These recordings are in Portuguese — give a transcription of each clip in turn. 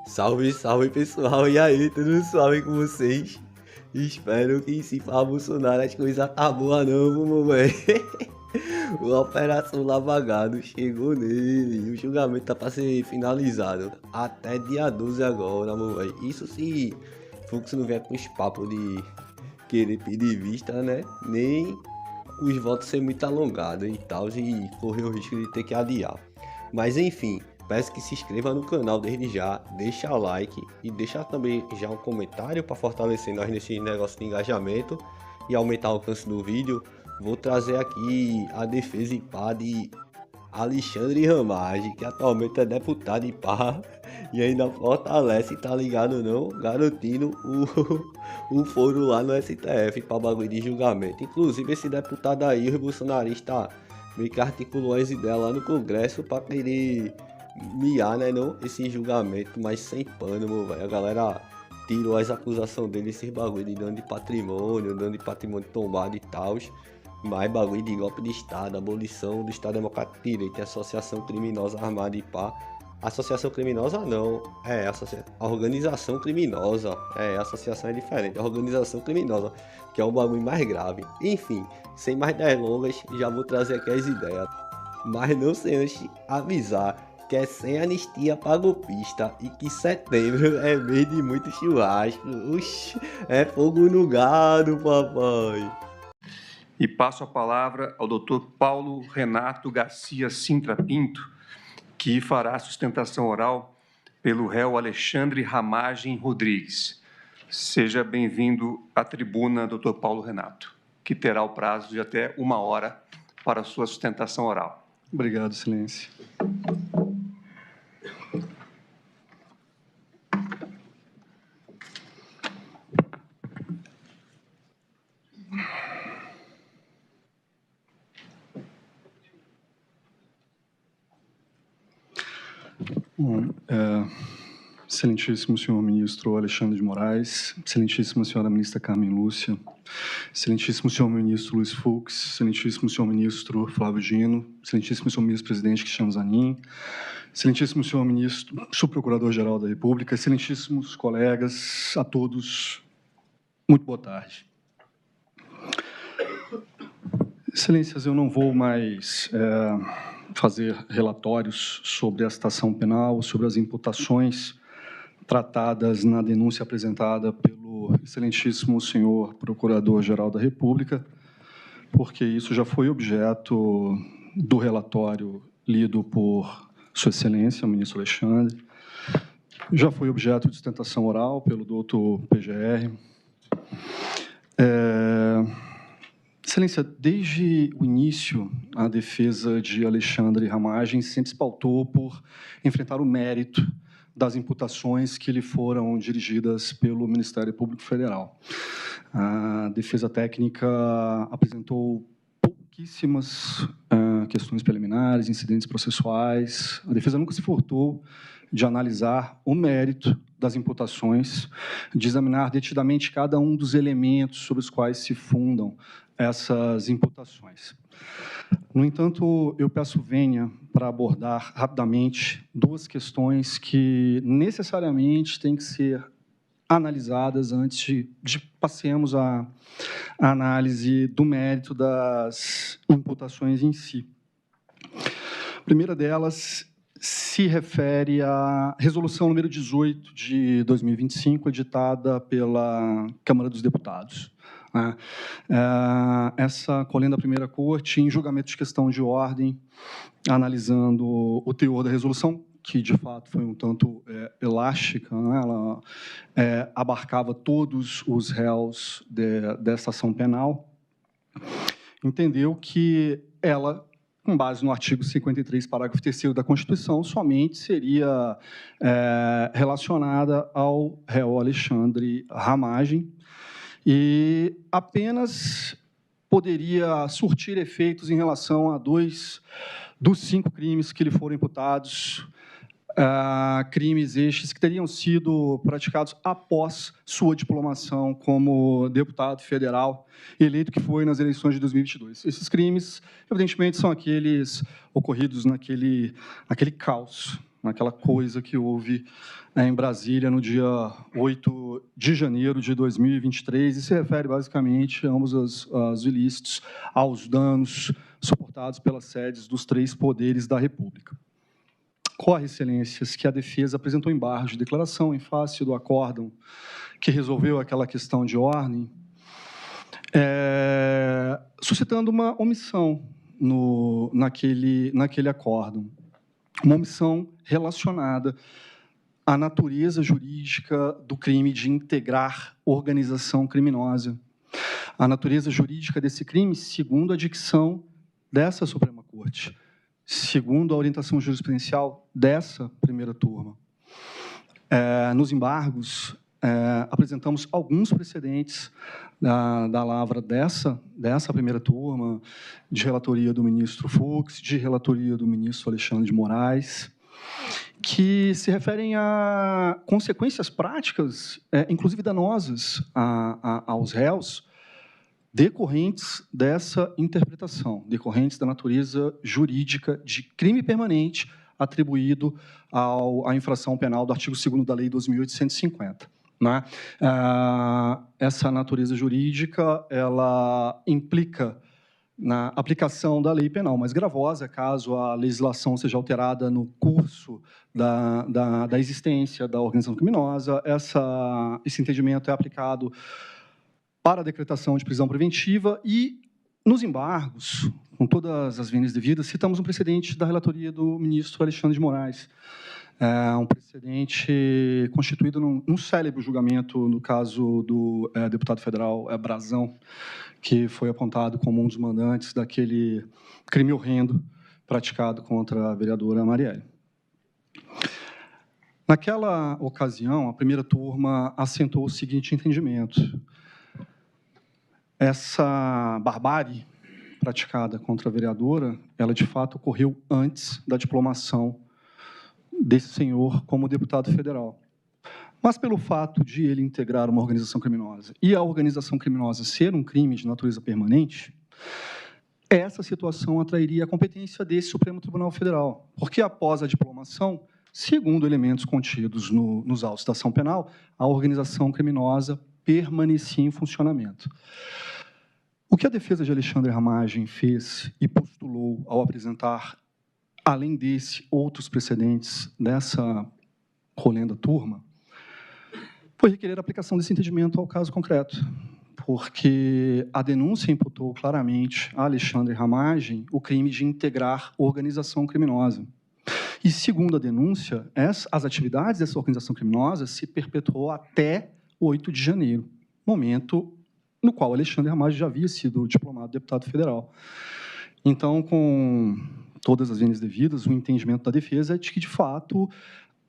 Salve, salve pessoal, e aí, tudo suave com vocês? Espero que se for Bolsonaro as coisas tá boa não, mamãe. O Operação Lava Jato chegou nele, o julgamento tá pra ser finalizado até dia 12 agora, mamãe. Isso se Fux não vier com os papos de querer pedir vista, né? Nem os votos ser muito alongados e tal, e correr o risco de ter que adiar. Mas enfim, peço que se inscreva no canal desde já, deixa like e deixa também já um comentário para fortalecer nós nesse negócio de engajamento e aumentar o alcance do vídeo. Vou trazer aqui a defesa em pá de Alexandre Ramagem, que atualmente é deputado em pá e ainda fortalece, tá ligado não? Garantindo o foro lá no STF para bagulho de julgamento. Inclusive esse deputado aí, o bolsonarista, meio que articulou as ideias lá no Congresso para querer miar, né, não? Esse julgamento, mas sem pano, meu velho. A galera tirou as acusações dele, esses bagulho de dano de patrimônio tombado e tal. Mais bagulho de golpe de Estado, abolição do Estado Democrático de Direito e associação criminosa armada e pá. Associação criminosa não, a organização criminosa, a associação é diferente, a organização criminosa, que é um bagulho mais grave. Enfim, sem mais delongas, já vou trazer aqui as ideias. Mas não sem antes avisar que é sem anistia para golpista e que setembro é mês de muito churrasco. Oxi, é fogo no gado, papai. E passo a palavra ao Dr. Paulo Renato Garcia Sintra Pinto, que fará a sustentação oral pelo réu Alexandre Ramagem Rodrigues. Seja bem-vindo à tribuna, Dr. Paulo Renato, que terá o prazo de até 1 hora para a sua sustentação oral. Obrigado, Excelência. Bom, excelentíssimo senhor ministro Alexandre de Moraes, excelentíssima senhora ministra Carmen Lúcia, excelentíssimo senhor ministro Luiz Fux, excelentíssimo senhor ministro Flávio Dino, excelentíssimo senhor ministro-presidente Cristiano Zanin, excelentíssimo senhor ministro, subprocurador-geral da República, excelentíssimos colegas, a todos, muito boa tarde. Excelências, eu não vou mais fazer relatórios sobre a citação penal, sobre as imputações tratadas na denúncia apresentada pelo excelentíssimo senhor Procurador-Geral da República, porque isso já foi objeto do relatório lido por Sua Excelência, o ministro Alexandre, já foi objeto de sustentação oral pelo doutor PGR. Excelência, desde o início, a defesa de Alexandre Ramagem sempre se pautou por enfrentar o mérito das imputações que lhe foram dirigidas pelo Ministério Público Federal. A defesa técnica apresentou pouquíssimas questões preliminares, incidentes processuais. A defesa nunca se furtou de analisar o mérito das imputações, de examinar detidamente cada um dos elementos sobre os quais se fundam essas imputações. No entanto, eu peço venha para abordar rapidamente duas questões que necessariamente têm que ser analisadas antes de passemos à análise do mérito das imputações em si. A primeira delas se refere à resolução número 18 de 2025, editada pela Câmara dos Deputados. Essa colhendo a primeira corte em julgamento de questão de ordem, analisando o teor da resolução, que de fato foi um tanto elástica, né? Ela abarcava todos os réus dessa ação penal, entendeu que ela, com base no artigo 53, parágrafo 3º da Constituição, somente seria relacionada ao réu Alexandre Ramagem e apenas poderia surtir efeitos em relação a 2 dos 5 crimes que lhe foram imputados, crimes estes que teriam sido praticados após sua diplomação como deputado federal eleito, que foi nas eleições de 2022. Esses crimes, evidentemente, são aqueles ocorridos naquele caos naquela coisa que houve em Brasília no dia 8 de janeiro de 2023, e se refere basicamente a ambos os ilícitos, aos danos suportados pelas sedes dos 3 poderes da República. Corre, excelências, que a defesa apresentou embargos de declaração em face do acórdão que resolveu aquela questão de ordem, suscitando uma omissão naquele acórdão, uma omissão relacionada à natureza jurídica do crime de integrar organização criminosa. A natureza jurídica desse crime, segundo a dicção dessa Suprema Corte, segundo a orientação jurisprudencial dessa primeira turma. Nos embargos, apresentamos alguns precedentes da lavra dessa primeira turma, de relatoria do ministro Fux, de relatoria do ministro Alexandre de Moraes, que se referem a consequências práticas, inclusive danosas aos réus, decorrentes dessa interpretação, decorrentes da natureza jurídica de crime permanente atribuído à infração penal do artigo 2º da Lei 2.850. Né? Essa natureza jurídica ela implica na aplicação da lei penal mais gravosa, caso a legislação seja alterada no curso da existência da organização criminosa. Esse entendimento é aplicado para a decretação de prisão preventiva e, nos embargos, com todas as vênias devidas, citamos um precedente da relatoria do ministro Alexandre de Moraes, um precedente constituído num célebre julgamento no caso do deputado federal Brazão, que foi apontado como um dos mandantes daquele crime horrendo praticado contra a vereadora Marielle. Naquela ocasião, a primeira turma assentou o seguinte entendimento: essa barbárie praticada contra a vereadora, ela de fato ocorreu antes da diplomação desse senhor como deputado federal. Mas pelo fato de ele integrar uma organização criminosa e a organização criminosa ser um crime de natureza permanente, essa situação atrairia a competência desse Supremo Tribunal Federal, porque após a diplomação, segundo elementos contidos nos autos da ação penal, a organização criminosa permanecia em funcionamento. O que a defesa de Alexandre Ramagem fez e postulou ao apresentar, além desse, outros precedentes dessa rolenda turma, foi requerer a aplicação desse entendimento ao caso concreto, porque a denúncia imputou claramente a Alexandre Ramagem o crime de integrar organização criminosa. E, segundo a denúncia, as atividades dessa organização criminosa se perpetuou até 8 de janeiro, momento no qual Alexandre Ramagem já havia sido diplomado deputado federal. Então, com todas as vênias devidas, o entendimento da defesa é de que, de fato,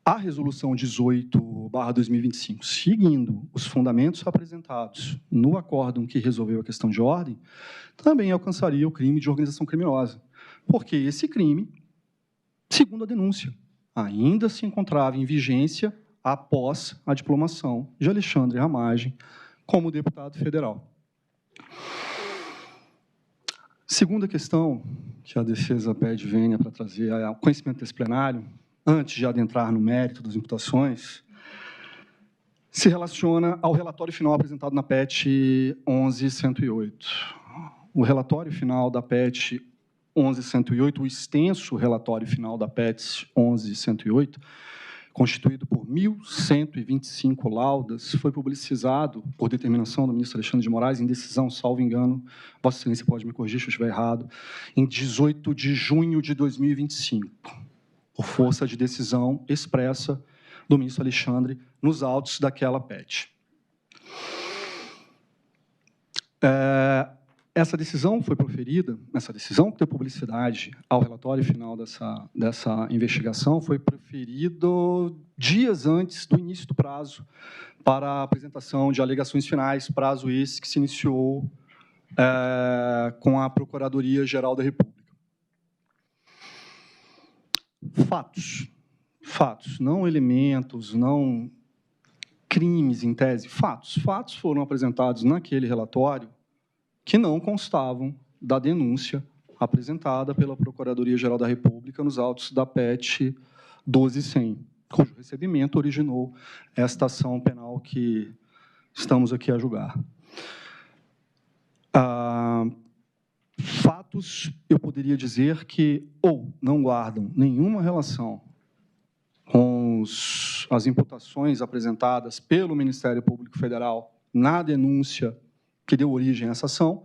a Resolução 18/2025, seguindo os fundamentos apresentados no acórdão que resolveu a questão de ordem, também alcançaria o crime de organização criminosa, porque esse crime, segundo a denúncia, ainda se encontrava em vigência após a diplomação de Alexandre Ramagem como deputado federal. Segunda questão que a defesa pede vênia para trazer ao conhecimento desse plenário, antes de adentrar no mérito das imputações, se relaciona ao relatório final apresentado na PET 11.108. O relatório final da PET 11.108, o extenso relatório final da PET 11.108, constituído por 1.125 laudas, foi publicizado por determinação do ministro Alexandre de Moraes, em decisão, salvo engano, Vossa Excelência pode me corrigir se eu estiver errado, em 18 de junho de 2025, por força de decisão expressa do ministro Alexandre nos autos daquela PET. Essa decisão foi proferida, essa decisão que deu publicidade ao relatório final dessa investigação foi proferida dias antes do início do prazo para a apresentação de alegações finais, prazo esse que se iniciou com a Procuradoria-Geral da República. Fatos, não elementos, não crimes em tese, fatos foram apresentados naquele relatório que não constavam da denúncia apresentada pela Procuradoria-Geral da República nos autos da PET 12.100, cujo recebimento originou esta ação penal que estamos aqui a julgar. Fatos, eu poderia dizer que ou não guardam nenhuma relação com as imputações apresentadas pelo Ministério Público Federal na denúncia que deu origem a essa ação,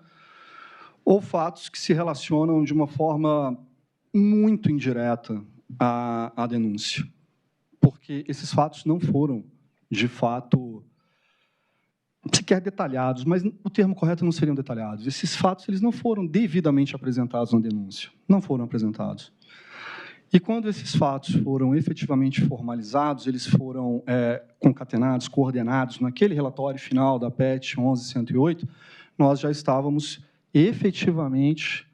ou fatos que se relacionam de uma forma muito indireta à denúncia, porque esses fatos não foram, de fato, sequer detalhados, mas o termo correto não seriam detalhados. Esses fatos eles não foram devidamente apresentados na denúncia, não foram apresentados. E quando esses fatos foram efetivamente formalizados, eles foram concatenados, coordenados naquele relatório final da PET 11.108, nós já estávamos efetivamente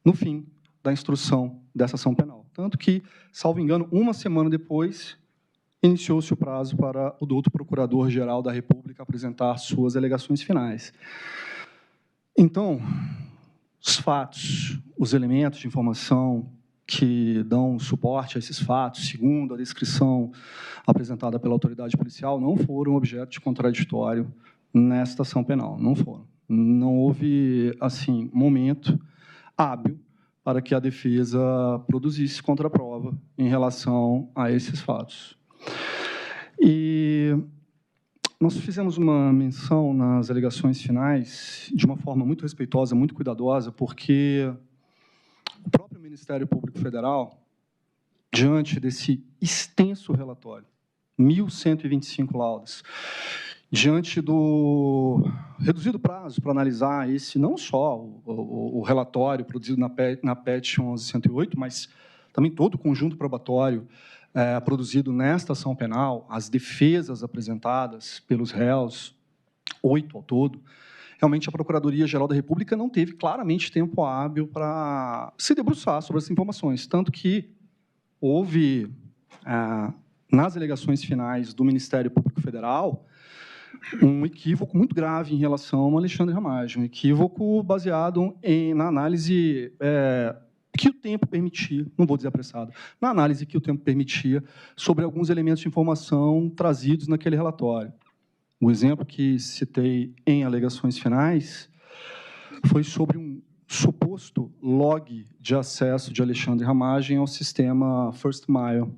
no fim da instrução dessa ação penal. Tanto que, salvo engano, uma semana depois, iniciou-se o prazo para o douto Procurador-Geral da República apresentar suas alegações finais. Então, os fatos, os elementos de informação que dão suporte a esses fatos, segundo a descrição apresentada pela autoridade policial, não foram objeto de contraditório nesta ação penal, não foram. Não houve, assim, momento hábil para que a defesa produzisse contraprova em relação a esses fatos. E nós fizemos uma menção nas alegações finais de uma forma muito respeitosa, muito cuidadosa, porque o próprio Ministério Público Federal, diante desse extenso relatório, 1.125 laudas, diante do reduzido prazo para analisar esse, não só o relatório produzido na PET 11.108, mas também todo o conjunto probatório produzido nesta ação penal, as defesas apresentadas pelos réus, 8 ao todo, realmente a Procuradoria-Geral da República não teve claramente tempo hábil para se debruçar sobre essas informações, tanto que houve, nas alegações finais do Ministério Público Federal, um equívoco muito grave em relação ao Alexandre Ramagem, um equívoco baseado na análise que o tempo permitia, não vou dizer apressado, na análise que o tempo permitia sobre alguns elementos de informação trazidos naquele relatório. O exemplo que citei em alegações finais foi sobre um suposto log de acesso de Alexandre Ramagem ao sistema First Mile. O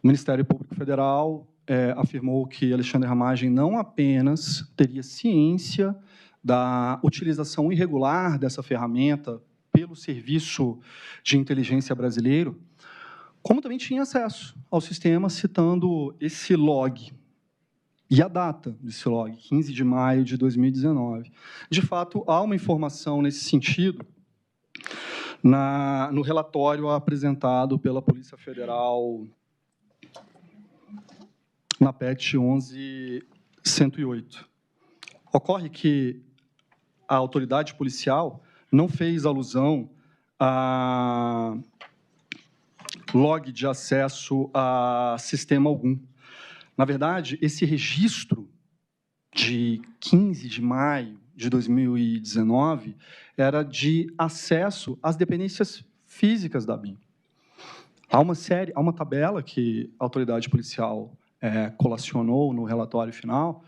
Ministério Público Federal afirmou que Alexandre Ramagem não apenas teria ciência da utilização irregular dessa ferramenta pelo Serviço de Inteligência Brasileiro, como também tinha acesso ao sistema, citando esse log e a data desse log, 15 de maio de 2019. De fato, há uma informação nesse sentido no relatório apresentado pela Polícia Federal na PET 11.108. Ocorre que a autoridade policial não fez alusão a log de acesso a sistema algum. Na verdade, esse registro de 15 de maio de 2019 era de acesso às dependências físicas da ABIN. Há uma tabela que a autoridade policial colacionou no relatório final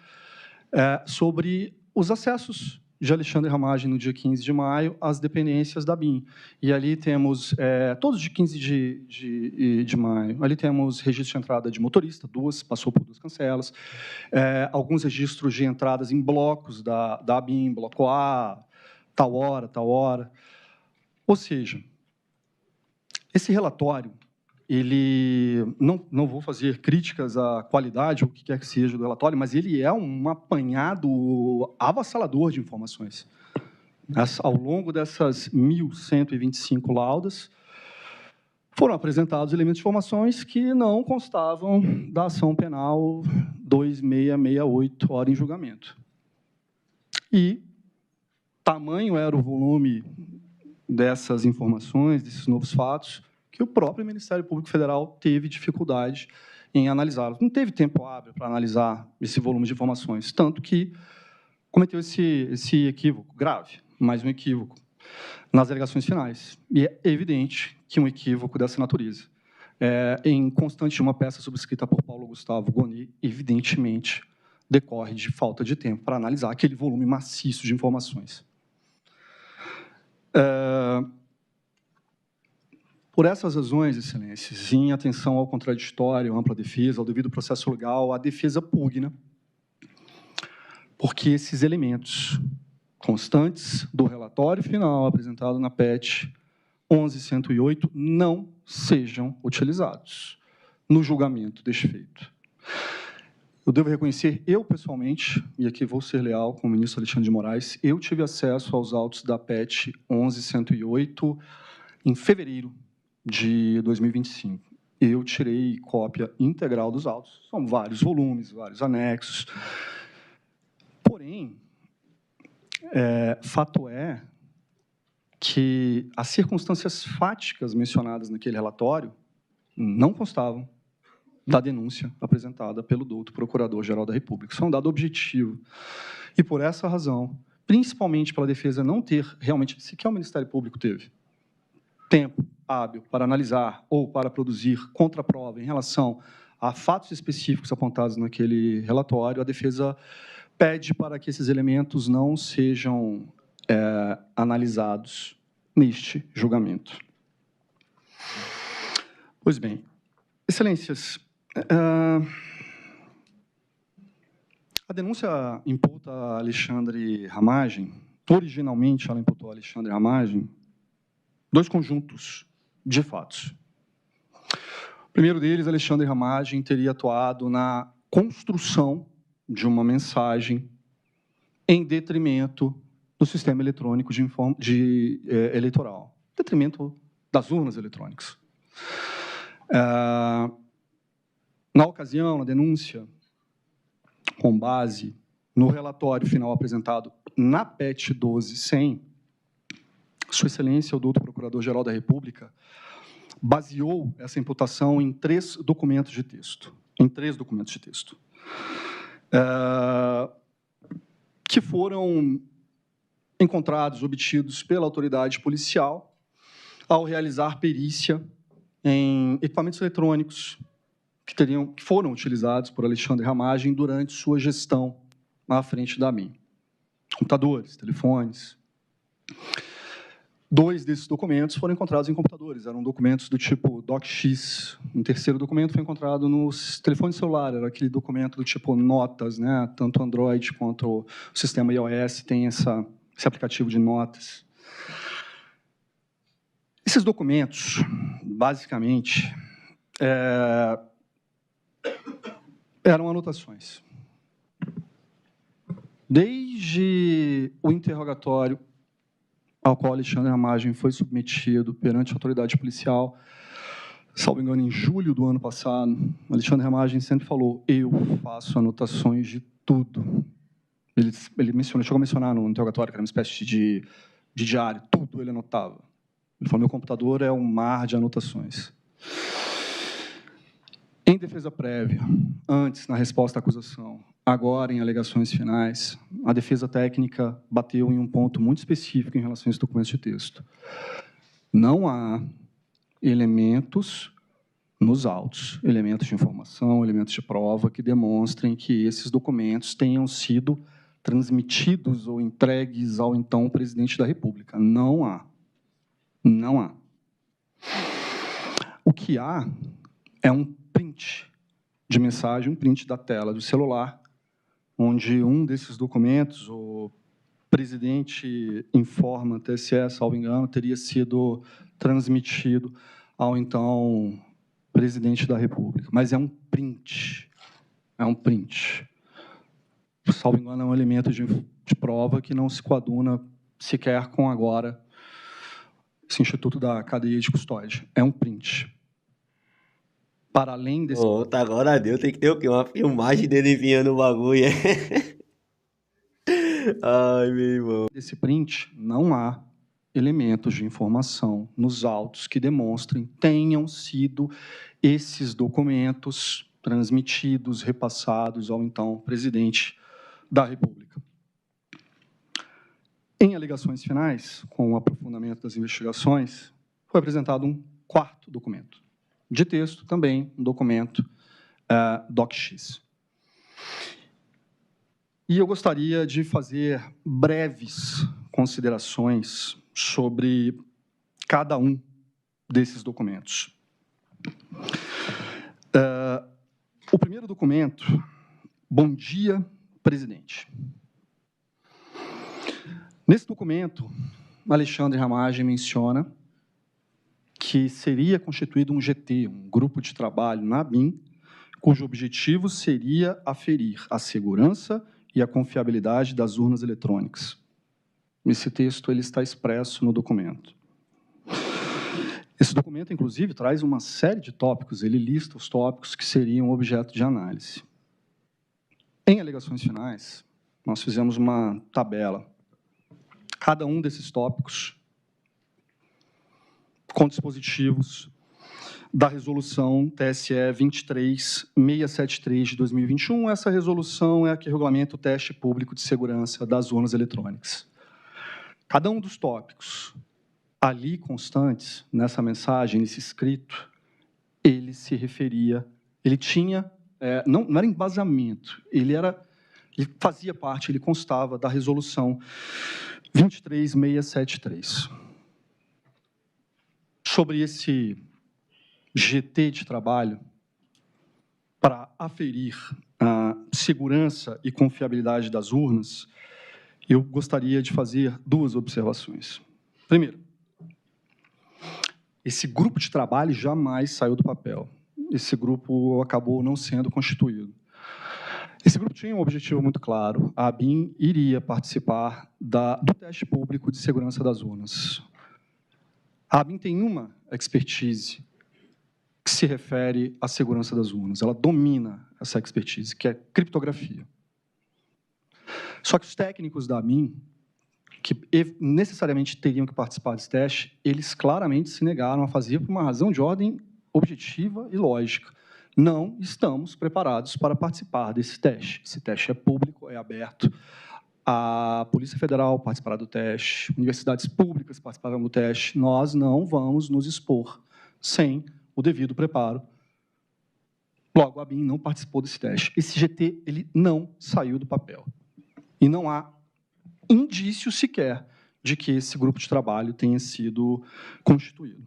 sobre os acessos de Alexandre Ramagem no dia 15 de maio às dependências da ABIN. E ali temos, todos de 15 de maio, ali temos registro de entrada de motorista, passou por 2 cancelas, alguns registros de entradas em blocos da ABIN, bloco A, tal hora. Ou seja, esse relatório, ele não vou fazer críticas à qualidade ou o que quer que seja do relatório, mas ele é um apanhado avassalador de informações. Ao longo dessas 1.125 laudas, foram apresentados elementos de informações que não constavam da ação penal 2668, hora em julgamento. E tamanho era o volume dessas informações, desses novos fatos, que o próprio Ministério Público Federal teve dificuldade em analisá-los. Não teve tempo hábil para analisar esse volume de informações, tanto que cometeu esse equívoco grave, mais um equívoco, nas alegações finais. E é evidente que um equívoco dessa natureza em constante de uma peça subscrita por Paulo Gustavo Goni, evidentemente, decorre de falta de tempo para analisar aquele volume maciço de informações. Por essas razões, excelências, em atenção ao contraditório, ampla defesa, ao devido processo legal, a defesa pugna, porque esses elementos constantes do relatório final apresentado na PET 11.108 não sejam utilizados no julgamento deste feito. Eu devo reconhecer, eu pessoalmente, e aqui vou ser leal com o ministro Alexandre de Moraes, eu tive acesso aos autos da PET 11.108 em fevereiro de 2025. Eu tirei cópia integral dos autos. São vários volumes, vários anexos. Porém, fato é que as circunstâncias fáticas mencionadas naquele relatório não constavam da denúncia apresentada pelo douto Procurador-Geral da República. Isso é um dado objetivo. E, por essa razão, principalmente pela defesa não ter realmente, sequer o Ministério Público teve, tempo hábil para analisar ou para produzir contraprova em relação a fatos específicos apontados naquele relatório, a defesa pede para que esses elementos não sejam analisados neste julgamento. Pois bem, excelências, a denúncia imputa a Alexandre Ramagem, originalmente ela imputou a Alexandre Ramagem, dois conjuntos de fatos. O primeiro deles, Alexandre Ramagem teria atuado na construção de uma mensagem em detrimento do sistema eletrônico eleitoral, em detrimento das urnas eletrônicas. Na ocasião, na denúncia, com base no relatório final apresentado na PET 12.100, Sua Excelência, o doutor Procurador-Geral da República, baseou essa imputação em três documentos de texto. Que foram encontrados, obtidos pela autoridade policial ao realizar perícia em equipamentos eletrônicos que foram utilizados por Alexandre Ramagem durante sua gestão à frente da ABIN. Computadores, telefones. Dois desses documentos foram encontrados em computadores, eram documentos do tipo DocX. Um terceiro documento foi encontrado no telefone celular, era aquele documento do tipo notas, né? Tanto Android quanto o sistema iOS tem esse aplicativo de notas. Esses documentos, basicamente, eram anotações. Desde o interrogatório ao qual Alexandre Ramagem foi submetido perante a autoridade policial, salvo engano, em julho do ano passado, Alexandre Ramagem sempre falou: eu faço anotações de tudo. Ele chegou a mencionar no interrogatório que era uma espécie de diário, tudo ele anotava. Ele falou: meu computador é um mar de anotações. Em defesa prévia, antes, na resposta à acusação, agora, em alegações finais, a defesa técnica bateu em um ponto muito específico em relação a esses documentos de texto. Não há elementos nos autos, elementos de informação, elementos de prova que demonstrem que esses documentos tenham sido transmitidos ou entregues ao então presidente da República. Não há. Não há. O que há é um print de mensagem, um print da tela do celular, onde um desses documentos, o presidente informa, TSE, salvo engano, teria sido transmitido ao então presidente da República. Mas é um print. É um print. Salvo engano, é um elemento de prova que não se coaduna sequer com agora esse Instituto da Cadeia de Custódia. É um print. Para além desse... Tá, agora deu. Tem que ter o quê? Uma filmagem dele enviando o bagulho. Ai, meu irmão. Desse print, não há elementos de informação nos autos que demonstrem tenham sido esses documentos transmitidos, repassados ao então presidente da República. Em alegações finais, com o aprofundamento das investigações, foi apresentado um quarto documento. de texto, também um documento DocX. E eu gostaria de fazer breves considerações sobre cada um desses documentos. O primeiro documento, Bom Dia, Presidente. Nesse documento, Alexandre Ramagem menciona que seria constituído um GT, um grupo de trabalho na ABIN, cujo objetivo seria aferir a segurança e a confiabilidade das urnas eletrônicas. Esse texto ele está expresso no documento. Esse documento, inclusive, traz uma série de tópicos, ele lista os tópicos que seriam objeto de análise. Em alegações finais, nós fizemos uma tabela. Cada um desses tópicos com dispositivos da resolução TSE 23673 de 2021. Essa resolução é a que regulamenta o teste público de segurança das urnas eletrônicas. Cada um dos tópicos ali constantes, nessa mensagem, nesse escrito, ele se referia, ele tinha, não era embasamento, ele fazia parte, ele constava da resolução 23673. Sobre esse GT de trabalho, para aferir a segurança e confiabilidade das urnas, eu gostaria de fazer duas observações. Primeiro, esse grupo de trabalho jamais saiu do papel. Esse grupo acabou não sendo constituído. Esse grupo tinha um objetivo muito claro. A ABIN iria participar do teste público de segurança das urnas. A ABIN tem uma expertise que se refere à segurança das urnas. Ela domina essa expertise, que é criptografia. Só que os técnicos da ABIN, que necessariamente teriam que participar desse teste, eles claramente se negaram a fazer por uma razão de ordem objetiva e lógica. Não estamos preparados para participar desse teste. Esse teste é público, é aberto. A Polícia Federal participará do teste, universidades públicas participarão do teste. Nós não vamos nos expor sem o devido preparo. Logo, a ABIN não participou desse teste. Esse GT ele não saiu do papel. E não há indício sequer de que esse grupo de trabalho tenha sido constituído.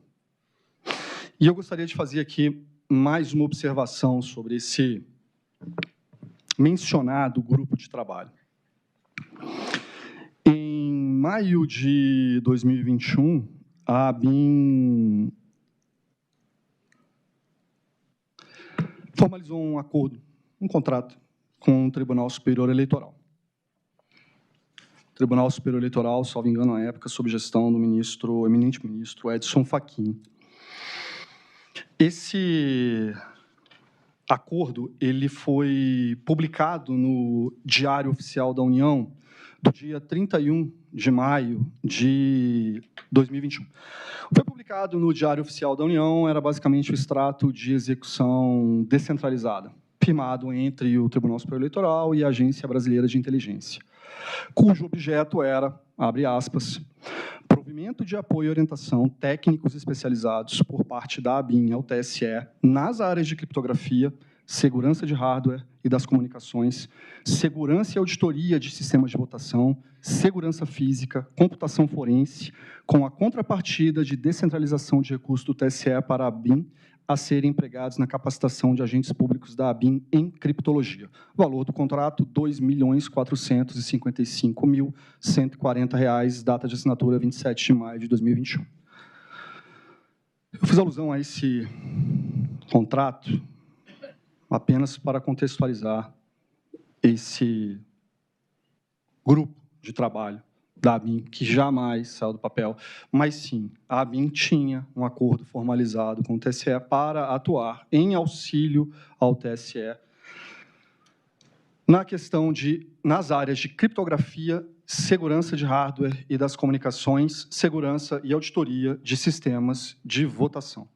E eu gostaria de fazer aqui mais uma observação sobre esse mencionado grupo de trabalho. Em maio de 2021, a ABIN formalizou um acordo, um contrato com o Tribunal Superior Eleitoral. O Tribunal Superior Eleitoral, salvo engano, na época, sob gestão do eminente ministro Edson Fachin. Esse acordo ele foi publicado no Diário Oficial da União do dia 31 de maio de 2021. Foi publicado no Diário Oficial da União, era basicamente o extrato de execução descentralizada, firmado entre o Tribunal Superior Eleitoral e a Agência Brasileira de Inteligência, cujo objeto era, abre aspas, provimento de apoio e orientação técnicos especializados por parte da ABIN ao TSE nas áreas de criptografia, segurança de hardware e das comunicações, segurança e auditoria de sistemas de votação, segurança física, computação forense, com a contrapartida de descentralização de recursos do TSE para a ABIN a serem empregados na capacitação de agentes públicos da ABIN em criptologia. O valor do contrato, R$ 2.455.140, data de assinatura 27 de maio de 2021. Eu fiz alusão a esse contrato apenas para contextualizar esse grupo de trabalho da ABIN, que jamais saiu do papel, mas sim, a ABIN tinha um acordo formalizado com o TSE para atuar em auxílio ao TSE na questão nas áreas de criptografia, segurança de hardware e das comunicações, segurança e auditoria de sistemas de votação.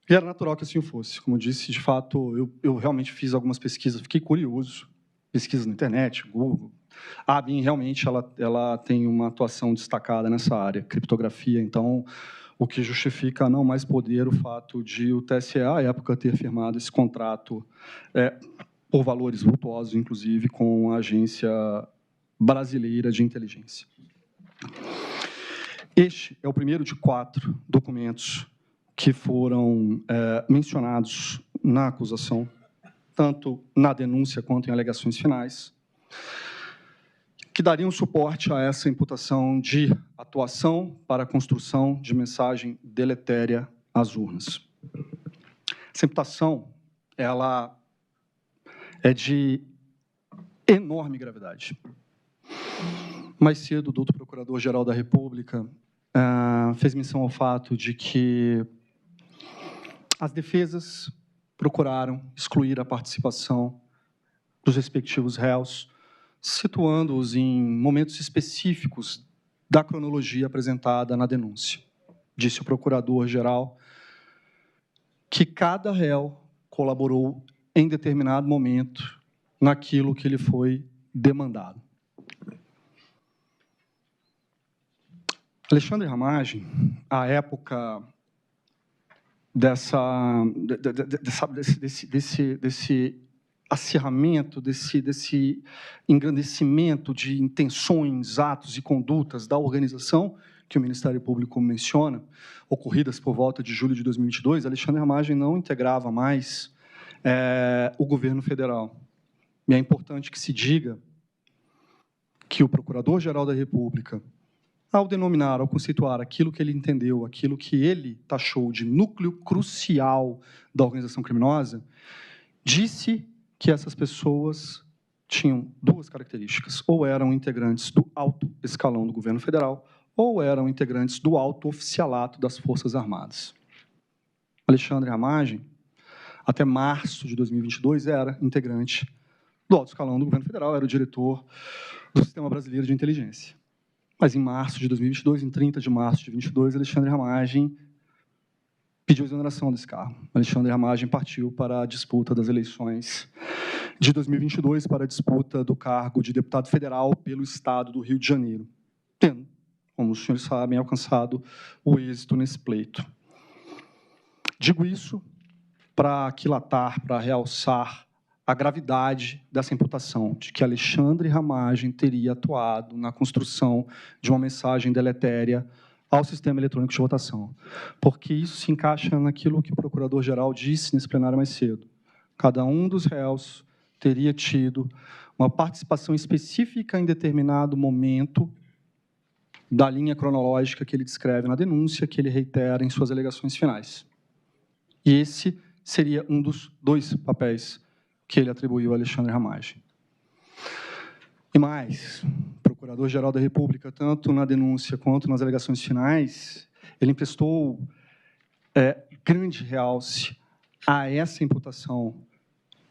E era natural que assim fosse. Como eu disse, de fato, eu realmente fiz algumas pesquisas, fiquei curioso, pesquisas na internet, Google. A ABIN, realmente, ela tem uma atuação destacada nessa área, criptografia. Então, o que justifica não mais poder o fato de o TSE, à época, ter firmado esse contrato por valores vultuosos, inclusive, com a Agência Brasileira de Inteligência. Este é o primeiro de 4 documentos que foram mencionados na acusação, tanto na denúncia quanto em alegações finais, que dariam suporte a essa imputação de atuação para a construção de mensagem deletéria às urnas. Essa imputação, ela é de enorme gravidade. Mais cedo, o doutor Procurador-Geral da República fez menção ao fato de que as defesas procuraram excluir a participação dos respectivos réus, situando-os em momentos específicos da cronologia apresentada na denúncia. Disse o Procurador-Geral que cada réu colaborou em determinado momento naquilo que lhe foi demandado. Alexandre Ramagem, à época desse acirramento, desse engrandecimento de intenções, atos e condutas da organização que o Ministério Público menciona, ocorridas por volta de julho de 2022, Alexandre Ramagem não integrava mais o governo federal. E é importante que se diga que o Procurador-Geral da República, ao denominar, ao conceituar aquilo que ele entendeu, aquilo que ele taxou de núcleo crucial da organização criminosa, disse que essas pessoas tinham 2 características: ou eram integrantes do alto escalão do governo federal, ou eram integrantes do alto oficialato das Forças Armadas. Alexandre Ramagem, até março de 2022, era integrante do alto escalão do governo federal, era o diretor do Sistema Brasileiro de Inteligência. Mas, em março de 2022, em 30 de março de 2022, Alexandre Ramagem pediu exoneração desse cargo. Alexandre Ramagem partiu para a disputa das eleições de 2022, para a disputa do cargo de deputado federal pelo Estado do Rio de Janeiro, tendo, como os senhores sabem, alcançado o êxito nesse pleito. Digo isso para aquilatar, para realçar a gravidade dessa imputação, de que Alexandre Ramagem teria atuado na construção de uma mensagem deletéria ao sistema eletrônico de votação, porque isso se encaixa naquilo que o Procurador-Geral disse nesse plenário mais cedo. Cada um dos réus teria tido uma participação específica em determinado momento da linha cronológica que ele descreve na denúncia, que ele reitera em suas alegações finais. E esse seria um dos 2 papéis que ele atribuiu a Alexandre Ramagem. E mais, o Procurador-Geral da República, tanto na denúncia quanto nas alegações finais, ele emprestou grande realce a essa imputação,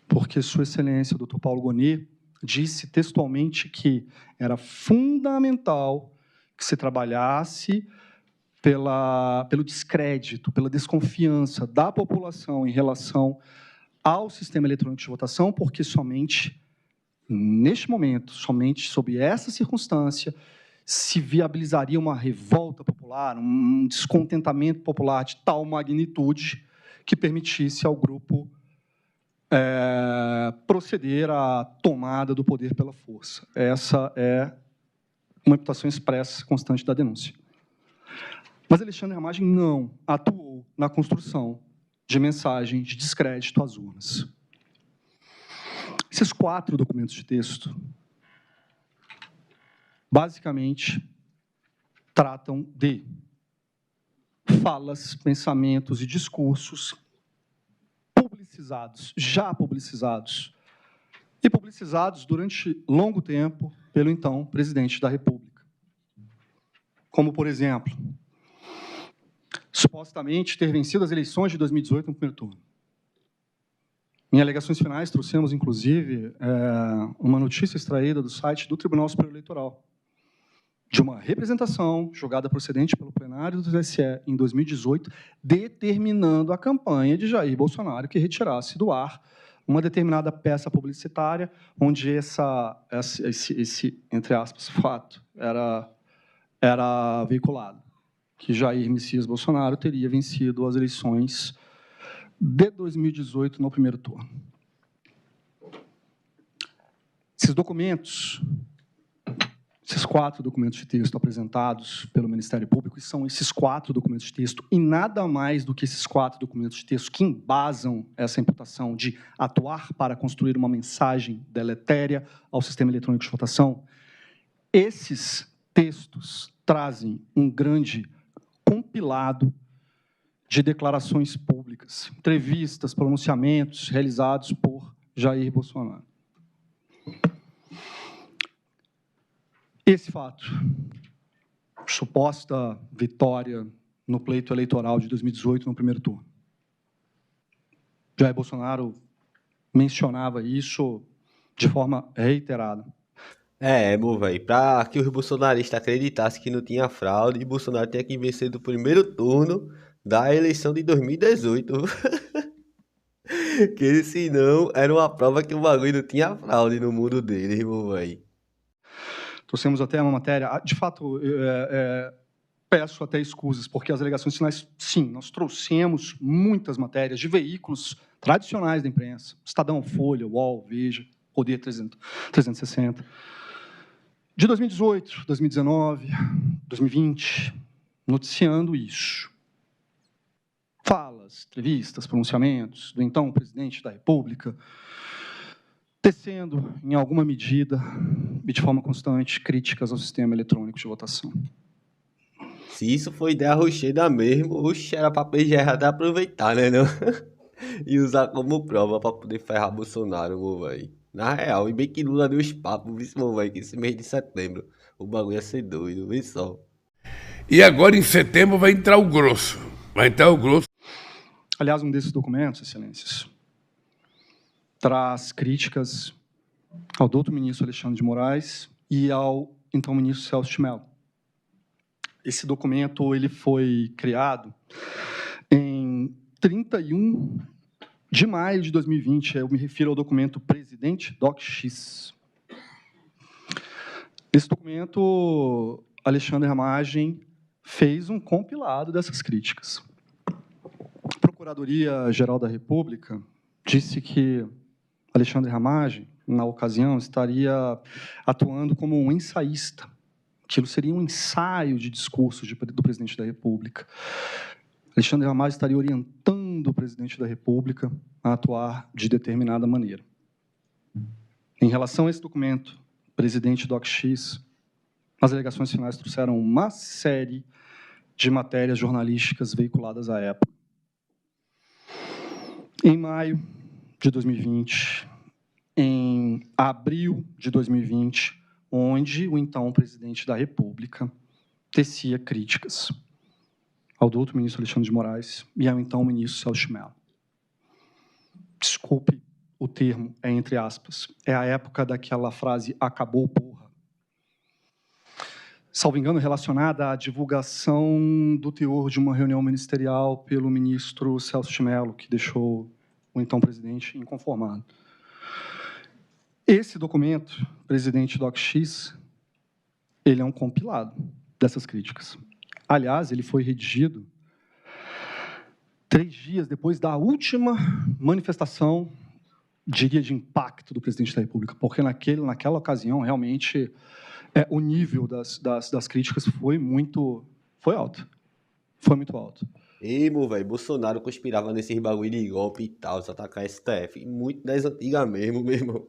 porque Sua Excelência, o Dr. Paulo Gonet, disse textualmente que era fundamental que se trabalhasse pelo descrédito, pela desconfiança da população em relação ao sistema eletrônico de votação, porque somente neste momento, somente sob essa circunstância, se viabilizaria uma revolta popular, um descontentamento popular de tal magnitude que permitisse ao grupo proceder à tomada do poder pela força. Essa é uma imputação expressa constante da denúncia. Mas Alexandre Ramagem não atuou na construção de mensagem de descrédito às urnas. Esses 4 documentos de texto, basicamente, tratam de falas, pensamentos e discursos publicizados, já publicizados, e publicizados durante longo tempo pelo então presidente da República. Como, por exemplo, supostamente ter vencido as eleições de 2018 no primeiro turno. Em alegações finais, trouxemos, inclusive, uma notícia extraída do site do Tribunal Superior Eleitoral, de uma representação julgada procedente pelo plenário do TSE em 2018, determinando a campanha de Jair Bolsonaro que retirasse do ar uma determinada peça publicitária, onde esse entre aspas, fato era veiculado, que Jair Messias Bolsonaro teria vencido as eleições de 2018 no primeiro turno. Esses documentos, esses 4 documentos de texto apresentados pelo Ministério Público, e são esses 4 documentos de texto, e nada mais do que esses 4 documentos de texto que embasam essa imputação de atuar para construir uma mensagem deletéria ao sistema eletrônico de votação, esses textos trazem um grande compilado de declarações públicas, entrevistas, pronunciamentos realizados por Jair Bolsonaro. Esse fato, suposta vitória no pleito eleitoral de 2018, no primeiro turno. Jair Bolsonaro mencionava isso de forma reiterada. Meu velho, pra que os bolsonaristas acreditassem que não tinha fraude, Bolsonaro tinha que vencer do primeiro turno da eleição de 2018. Que senão era uma prova que o bagulho não tinha fraude no mundo dele, meu velho. Trouxemos até uma matéria, de fato, peço até escusas, porque as alegações finais, sim, nós trouxemos muitas matérias de veículos tradicionais da imprensa, Estadão, Folha, UOL, Veja, Poder 360, de 2018, 2019, 2020, noticiando isso. Falas, entrevistas, pronunciamentos do então presidente da República, tecendo, em alguma medida, e de forma constante, críticas ao sistema eletrônico de votação. Se isso foi ideia rocheda mesmo, oxe, era pra PGR até aproveitar, né, não? E usar como prova pra poder ferrar Bolsonaro, meu velho. Na real, e bem que Lula deu os papos, viu, meu velho, que esse mês de setembro o bagulho ia ser doido, vê só. E agora, em setembro, vai entrar o grosso. Aliás, um desses documentos, excelências, traz críticas ao doutor ministro Alexandre de Moraes e ao então ministro Celso de Mello. Esse documento ele foi criado em 31 de maio de 2020. Eu me refiro ao documento Presidente DocX. Esse documento, Alexandre Ramagem fez um compilado dessas críticas. A Procuradoria-Geral da República disse que Alexandre Ramagem, na ocasião, estaria atuando como um ensaísta. Aquilo seria um ensaio de discurso do presidente da República. Alexandre Ramagem estaria orientando o presidente da República a atuar de determinada maneira. Em relação a esse documento, Presidente DocX, as alegações finais trouxeram uma série de matérias jornalísticas veiculadas à época. Em maio de 2020, em abril de 2020, onde o então presidente da República tecia críticas ao doutor ministro Alexandre de Moraes e ao então ministro Celso de Mello. Desculpe o termo, é entre aspas. É a época daquela frase, acabou, porra. Salvo engano, relacionada à divulgação do teor de uma reunião ministerial pelo ministro Celso de Mello, que deixou o então presidente inconformado. Esse documento, Presidente DocX, ele é um compilado dessas críticas. Aliás, ele foi redigido 3 dias depois da última manifestação, diria, de impacto do presidente da República, porque naquela ocasião, realmente, o nível das críticas foi alto. Foi muito alto. Meu velho, Bolsonaro conspirava nesses bagulho de golpe e tal, atacar STF. Muito das antigas mesmo, meu irmão.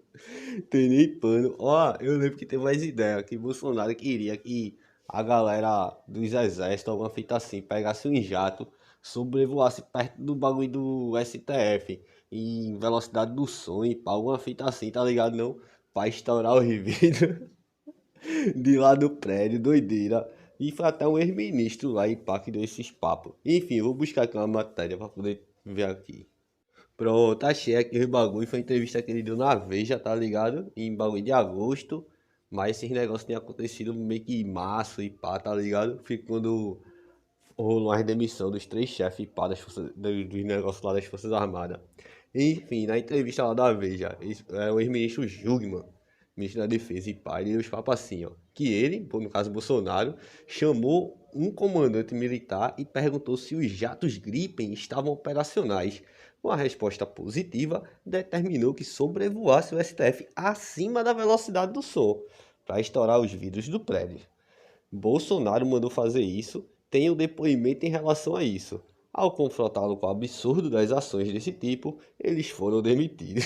Tem nem pano. Eu lembro que teve mais ideia, que Bolsonaro queria que a galera dos exércitos, alguma fita assim, pegasse um jato, sobrevoasse perto do bagulho do STF, em velocidade do som e pá, alguma fita assim, tá ligado não? Pra estourar os vidros de lá do prédio, doideira. E foi até um ex-ministro lá e pá que deu esses papos. Enfim, eu vou buscar aqui uma matéria pra poder ver aqui. Pronto, achei aqui o bagulho. Foi uma entrevista que ele deu na Veja, tá ligado? Em bagulho de agosto. Mas esses negócios tinham acontecido meio que em março e pá, tá ligado? Foi quando rolou a demissão dos 3 chefes e pá dos negócios lá das Forças Armadas. Enfim, na entrevista lá da Veja, o ex-ministro Jungmann ministro da Defesa e pai, deu os papos assim, ó, que ele, no caso Bolsonaro, chamou um comandante militar e perguntou se os jatos Gripen estavam operacionais. Com a resposta positiva, determinou que sobrevoasse o STF acima da velocidade do som, para estourar os vidros do prédio. Bolsonaro mandou fazer isso, tem o depoimento em relação a isso. Ao confrontá-lo com o absurdo das ações desse tipo, eles foram demitidos.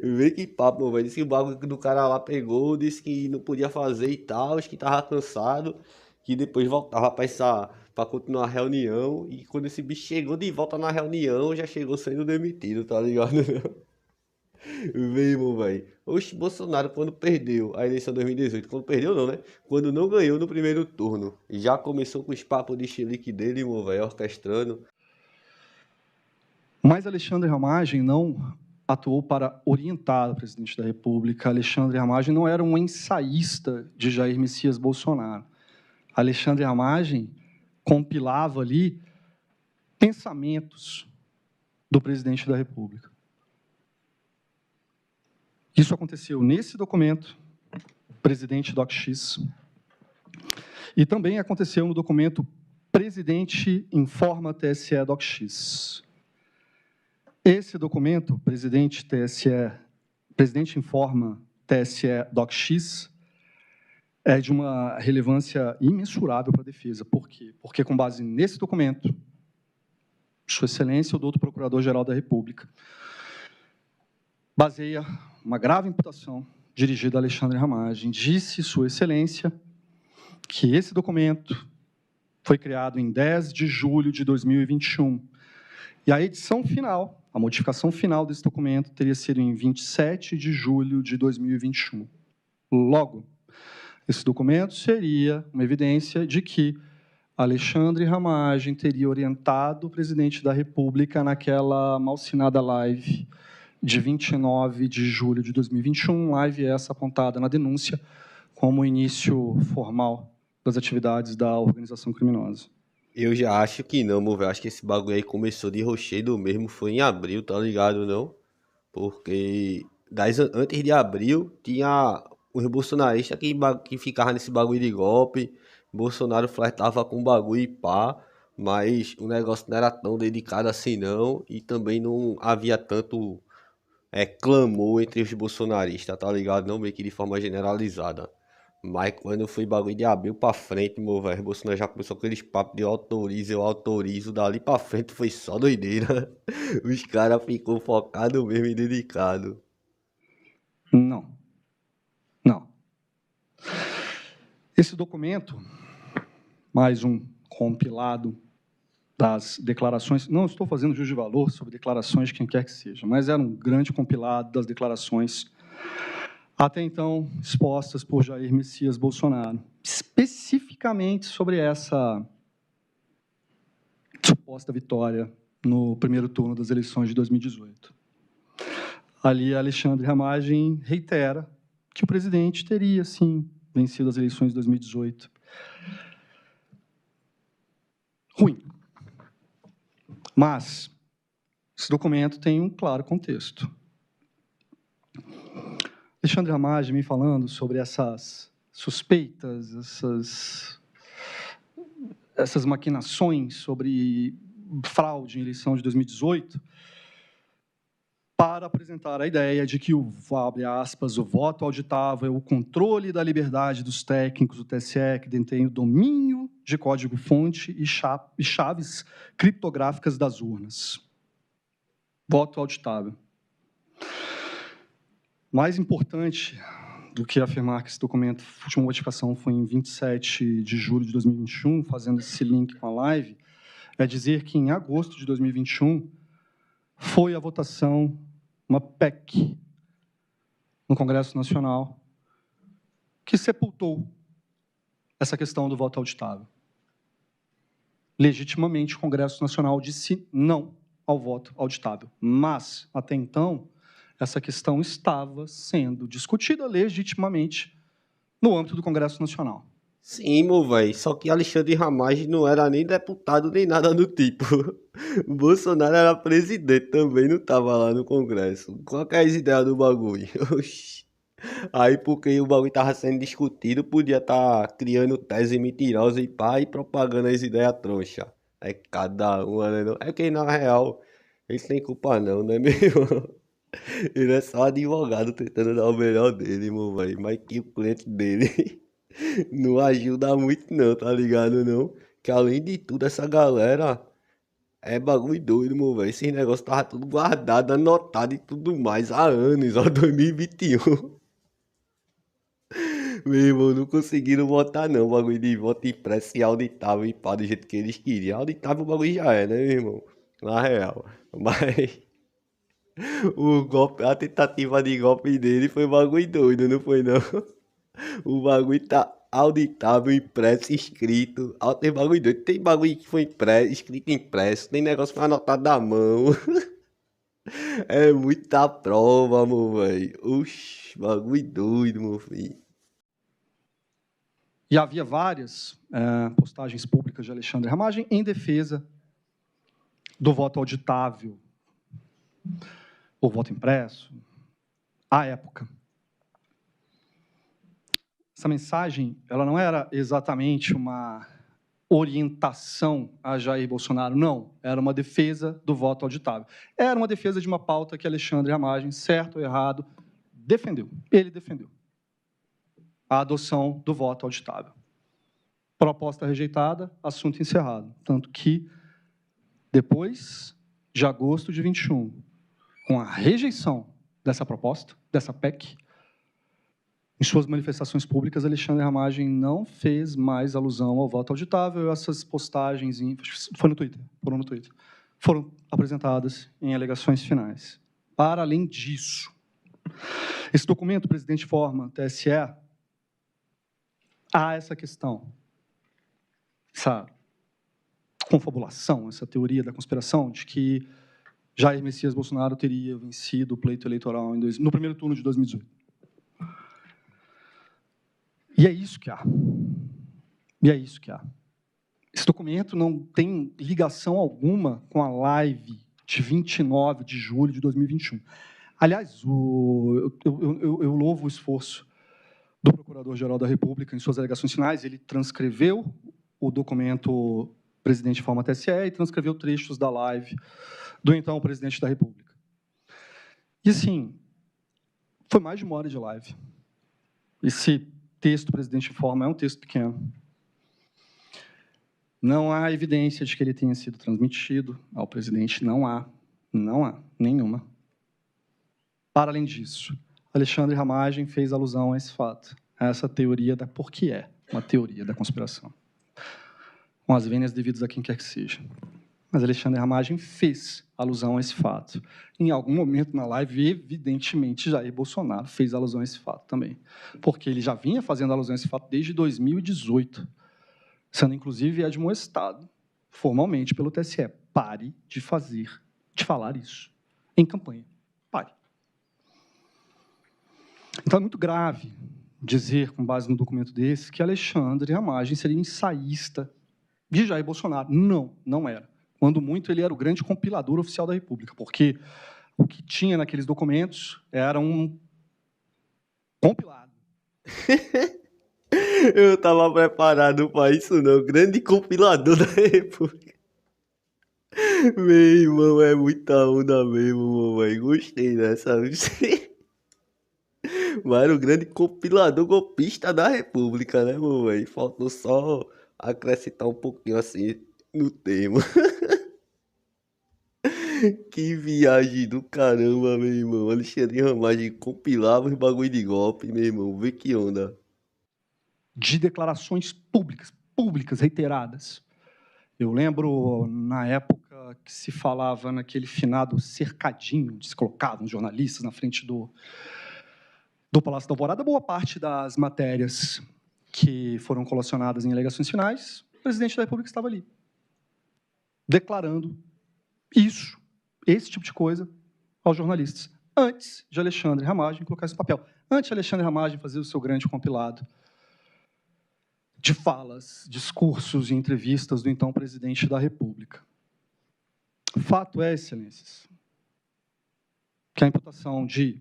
Vê que papo, velho. Disse que o bagulho do cara lá pegou, disse que não podia fazer e tal, que tava cansado, que depois voltava pra continuar a reunião. E quando esse bicho chegou de volta na reunião, já chegou sendo demitido, tá ligado? Vê, irmão, velho. Oxe, Bolsonaro, quando perdeu a eleição de 2018, quando perdeu não, né? Quando não ganhou no primeiro turno, já começou com os papos de chilique dele, irmão, velho, orquestrando. Mas Alexandre Ramagem não atuou para orientar o presidente da República. Alexandre Ramagem não era um ensaísta de Jair Messias Bolsonaro. Alexandre Ramagem compilava ali pensamentos do presidente da República. Isso aconteceu nesse documento, Presidente DocX, e também aconteceu no documento Presidente Informa TSE DocX. Esse documento, Presidente Informa TSE DocX, é de uma relevância imensurável para a defesa. Por quê? Porque, com base nesse documento, Sua Excelência, o doutor Procurador-Geral da República, baseia uma grave imputação dirigida a Alexandre Ramagem. Disse Sua Excelência que esse documento foi criado em 10 de julho de 2021. E a edição final, a modificação final desse documento teria sido em 27 de julho de 2021. Logo, esse documento seria uma evidência de que Alexandre Ramagem teria orientado o presidente da República naquela malsinada live de 29 de julho de 2021, live essa apontada na denúncia como início formal das atividades da organização criminosa. Eu já acho que não, meu velho. Acho que esse bagulho aí começou de rochedo mesmo, foi em abril, tá ligado, não? Porque antes de abril tinha os bolsonaristas que ficavam nesse bagulho de golpe. Bolsonaro flertava com bagulho e pá, mas o negócio não era tão dedicado assim não, e também não havia tanto clamor entre os bolsonaristas, tá ligado? Não meio que de forma generalizada. Mas quando foi bagulho de abril pra frente, meu velho, Bolsonaro já começou com aqueles papos de eu autorizo, dali pra frente foi só doideira. Os caras ficou focado mesmo e dedicado. Não. Esse documento, mais um compilado das declarações, não estou fazendo juízo de valor sobre declarações de quem quer que seja, mas era um grande compilado das declarações até então expostas por Jair Messias Bolsonaro, especificamente sobre essa suposta vitória no primeiro turno das eleições de 2018. Ali, Alexandre Ramagem reitera que o presidente teria, sim, vencido as eleições de 2018. Ruim. Mas esse documento tem um claro contexto. Alexandre Ramagem me falando sobre essas suspeitas, essas maquinações sobre fraude em eleição de 2018, para apresentar a ideia de que abre aspas, o voto auditável é o controle da liberdade dos técnicos do TSE que detém o domínio de código-fonte e chaves criptográficas das urnas. Voto auditável. Mais importante do que afirmar que esse documento, a última modificação foi em 27 de julho de 2021, fazendo esse link com a live, é dizer que em agosto de 2021 foi a votação, uma PEC, no Congresso Nacional, que sepultou essa questão do voto auditável. Legitimamente, o Congresso Nacional disse não ao voto auditável. Mas, até então, essa questão estava sendo discutida legitimamente no âmbito do Congresso Nacional. Sim, meu velho. Só que Alexandre Ramagem não era nem deputado nem nada do tipo. O Bolsonaro era presidente também, não tava lá no Congresso. Qual que é as ideias do bagulho? Oxi. Aí, porque o bagulho tava sendo discutido, podia estar criando tese mentirosa e pá, e propagando as ideias troncha. É cada uma, né? Não? É que, na real, eles têm culpa não, né, meu? Ele é só advogado tentando dar o melhor dele, meu velho. Mas que o cliente dele não ajuda muito, não, tá ligado, não? Que além de tudo, essa galera é bagulho doido, meu velho. Esse negócio tava tudo guardado, anotado e tudo mais há anos, ó, 2021. Meu irmão, não conseguiram votar não, o bagulho de voto impresso e auditável e pá, do jeito que eles queriam. Auditável o bagulho já é, né, meu irmão? Na real. Mas o golpe, a tentativa de golpe dele foi bagulho doido, não foi não? O bagulho tá auditável, impresso, escrito. Tem bagulho doido, tem bagulho que foi impresso, escrito impresso, tem negócio que foi anotado da mão. É muita prova, meu velho. Oxi, bagulho doido, meu filho. E havia várias postagens públicas de Alexandre Ramagem em defesa do voto auditável, ou voto impresso, à época. Essa mensagem, ela não era exatamente uma orientação a Jair Bolsonaro, não. Era uma defesa do voto auditável. Era uma defesa de uma pauta que Alexandre Ramagem, certo ou errado, defendeu. Ele defendeu a adoção do voto auditável. Proposta rejeitada, assunto encerrado. Tanto que, depois de agosto de 21, com a rejeição dessa proposta, dessa PEC, em suas manifestações públicas, Alexandre Ramagem não fez mais alusão ao voto auditável. Essas postagens, foram no Twitter, foram apresentadas em alegações finais. Para além disso, esse documento, o presidente forma TSE, há essa questão, essa confabulação, essa teoria da conspiração de que Jair Messias Bolsonaro teria vencido o pleito eleitoral no primeiro turno de 2018. E é isso que há. E é isso que há. Esse documento não tem ligação alguma com a live de 29 de julho de 2021. Aliás, eu louvo o esforço do Procurador-Geral da República em suas alegações finais. Ele transcreveu o documento presidente forma TSE e transcreveu trechos da live do então presidente da República. E, assim, foi mais de uma hora de live. Esse texto, presidente informa, é um texto pequeno. Não há evidência de que ele tenha sido transmitido ao presidente, não há nenhuma. Para além disso, Alexandre Ramagem fez alusão a esse fato, a essa teoria da... Por que é uma teoria da conspiração? Com as vênias devidas a quem quer que seja. Mas Alexandre Ramagem fez alusão a esse fato. Em algum momento na live, evidentemente, Jair Bolsonaro fez alusão a esse fato também, porque ele já vinha fazendo alusão a esse fato desde 2018, sendo, inclusive, admoestado formalmente pelo TSE. Pare de falar isso em campanha. Pare. Então, é muito grave dizer, com base no documento desse, que Alexandre Ramagem seria ensaísta de Jair Bolsonaro. Não, não era. Quando muito, ele era o grande compilador oficial da República, porque o que tinha naqueles documentos era um compilado. Eu tava preparado pra isso, não. Grande compilador da República. Meu irmão, é muita onda mesmo, mamãe. Gostei dessa. Mas era o grande compilador golpista da República, né, mamãe? Faltou só acrescentar um pouquinho assim no tema. Que viagem do caramba, meu irmão. Alexandre Ramagem compilava os bagulho de golpe, meu irmão. Vê que onda. De declarações públicas, reiteradas. Eu lembro, na época, que se falava naquele finado cercadinho, onde se colocavam jornalistas na frente do Palácio da Alvorada, boa parte das matérias que foram colacionadas em alegações finais, o presidente da República estava ali, declarando esse tipo de coisa aos jornalistas, antes de Alexandre Ramagem colocar esse papel, antes de Alexandre Ramagem fazer o seu grande compilado de falas, discursos e entrevistas do então presidente da República. Fato é, excelências, que a imputação de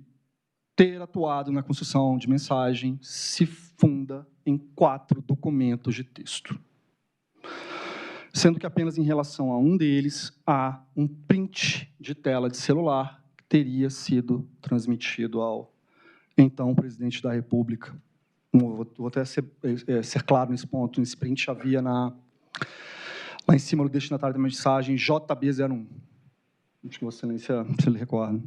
ter atuado na construção de mensagem se funda em 4 documentos de texto, sendo que apenas em relação a um deles há um print de tela de celular que teria sido transmitido ao então presidente da República. Vou até ser claro nesse ponto. Nesse print havia lá em cima do destinatário da mensagem JB01. Acho que Vossa Excelência se lhe recorda.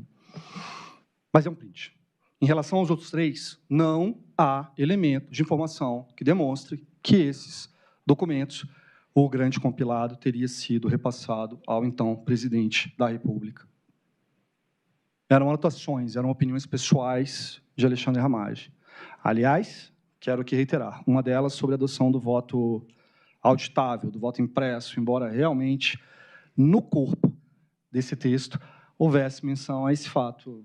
Mas é um print. Em relação aos outros 3, não há elemento de informação que demonstre que esses documentos, o grande compilado, teria sido repassado ao então presidente da República. Eram anotações, eram opiniões pessoais de Alexandre Ramagem. Aliás, quero aqui reiterar, uma delas sobre a adoção do voto auditável, do voto impresso, embora realmente no corpo desse texto houvesse menção a esse fato,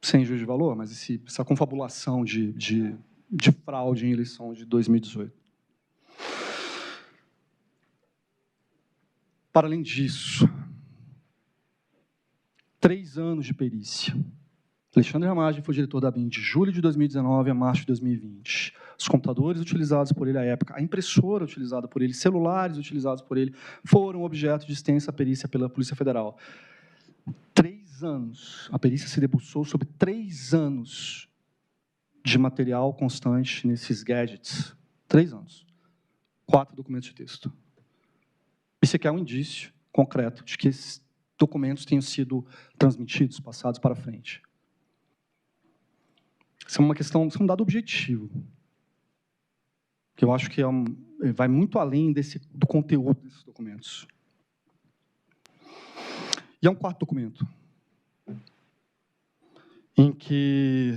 sem juízo de valor, mas essa confabulação de fraude em eleição de 2018. Para além disso, 3 anos de perícia. Alexandre Ramagem foi diretor da BIM de julho de 2019 a março de 2020. Os computadores utilizados por ele à época, a impressora utilizada por ele, celulares utilizados por ele, foram objeto de extensa perícia pela Polícia Federal. 3 anos. A perícia se debruçou sobre 3 anos de material constante nesses gadgets. 3 anos. 4 documentos de texto. Isso aqui é um indício concreto de que esses documentos tenham sido transmitidos, passados para frente. Isso é uma questão, isso é um dado objetivo, que eu acho que vai muito além do conteúdo desses documentos. E é um 4º documento, em que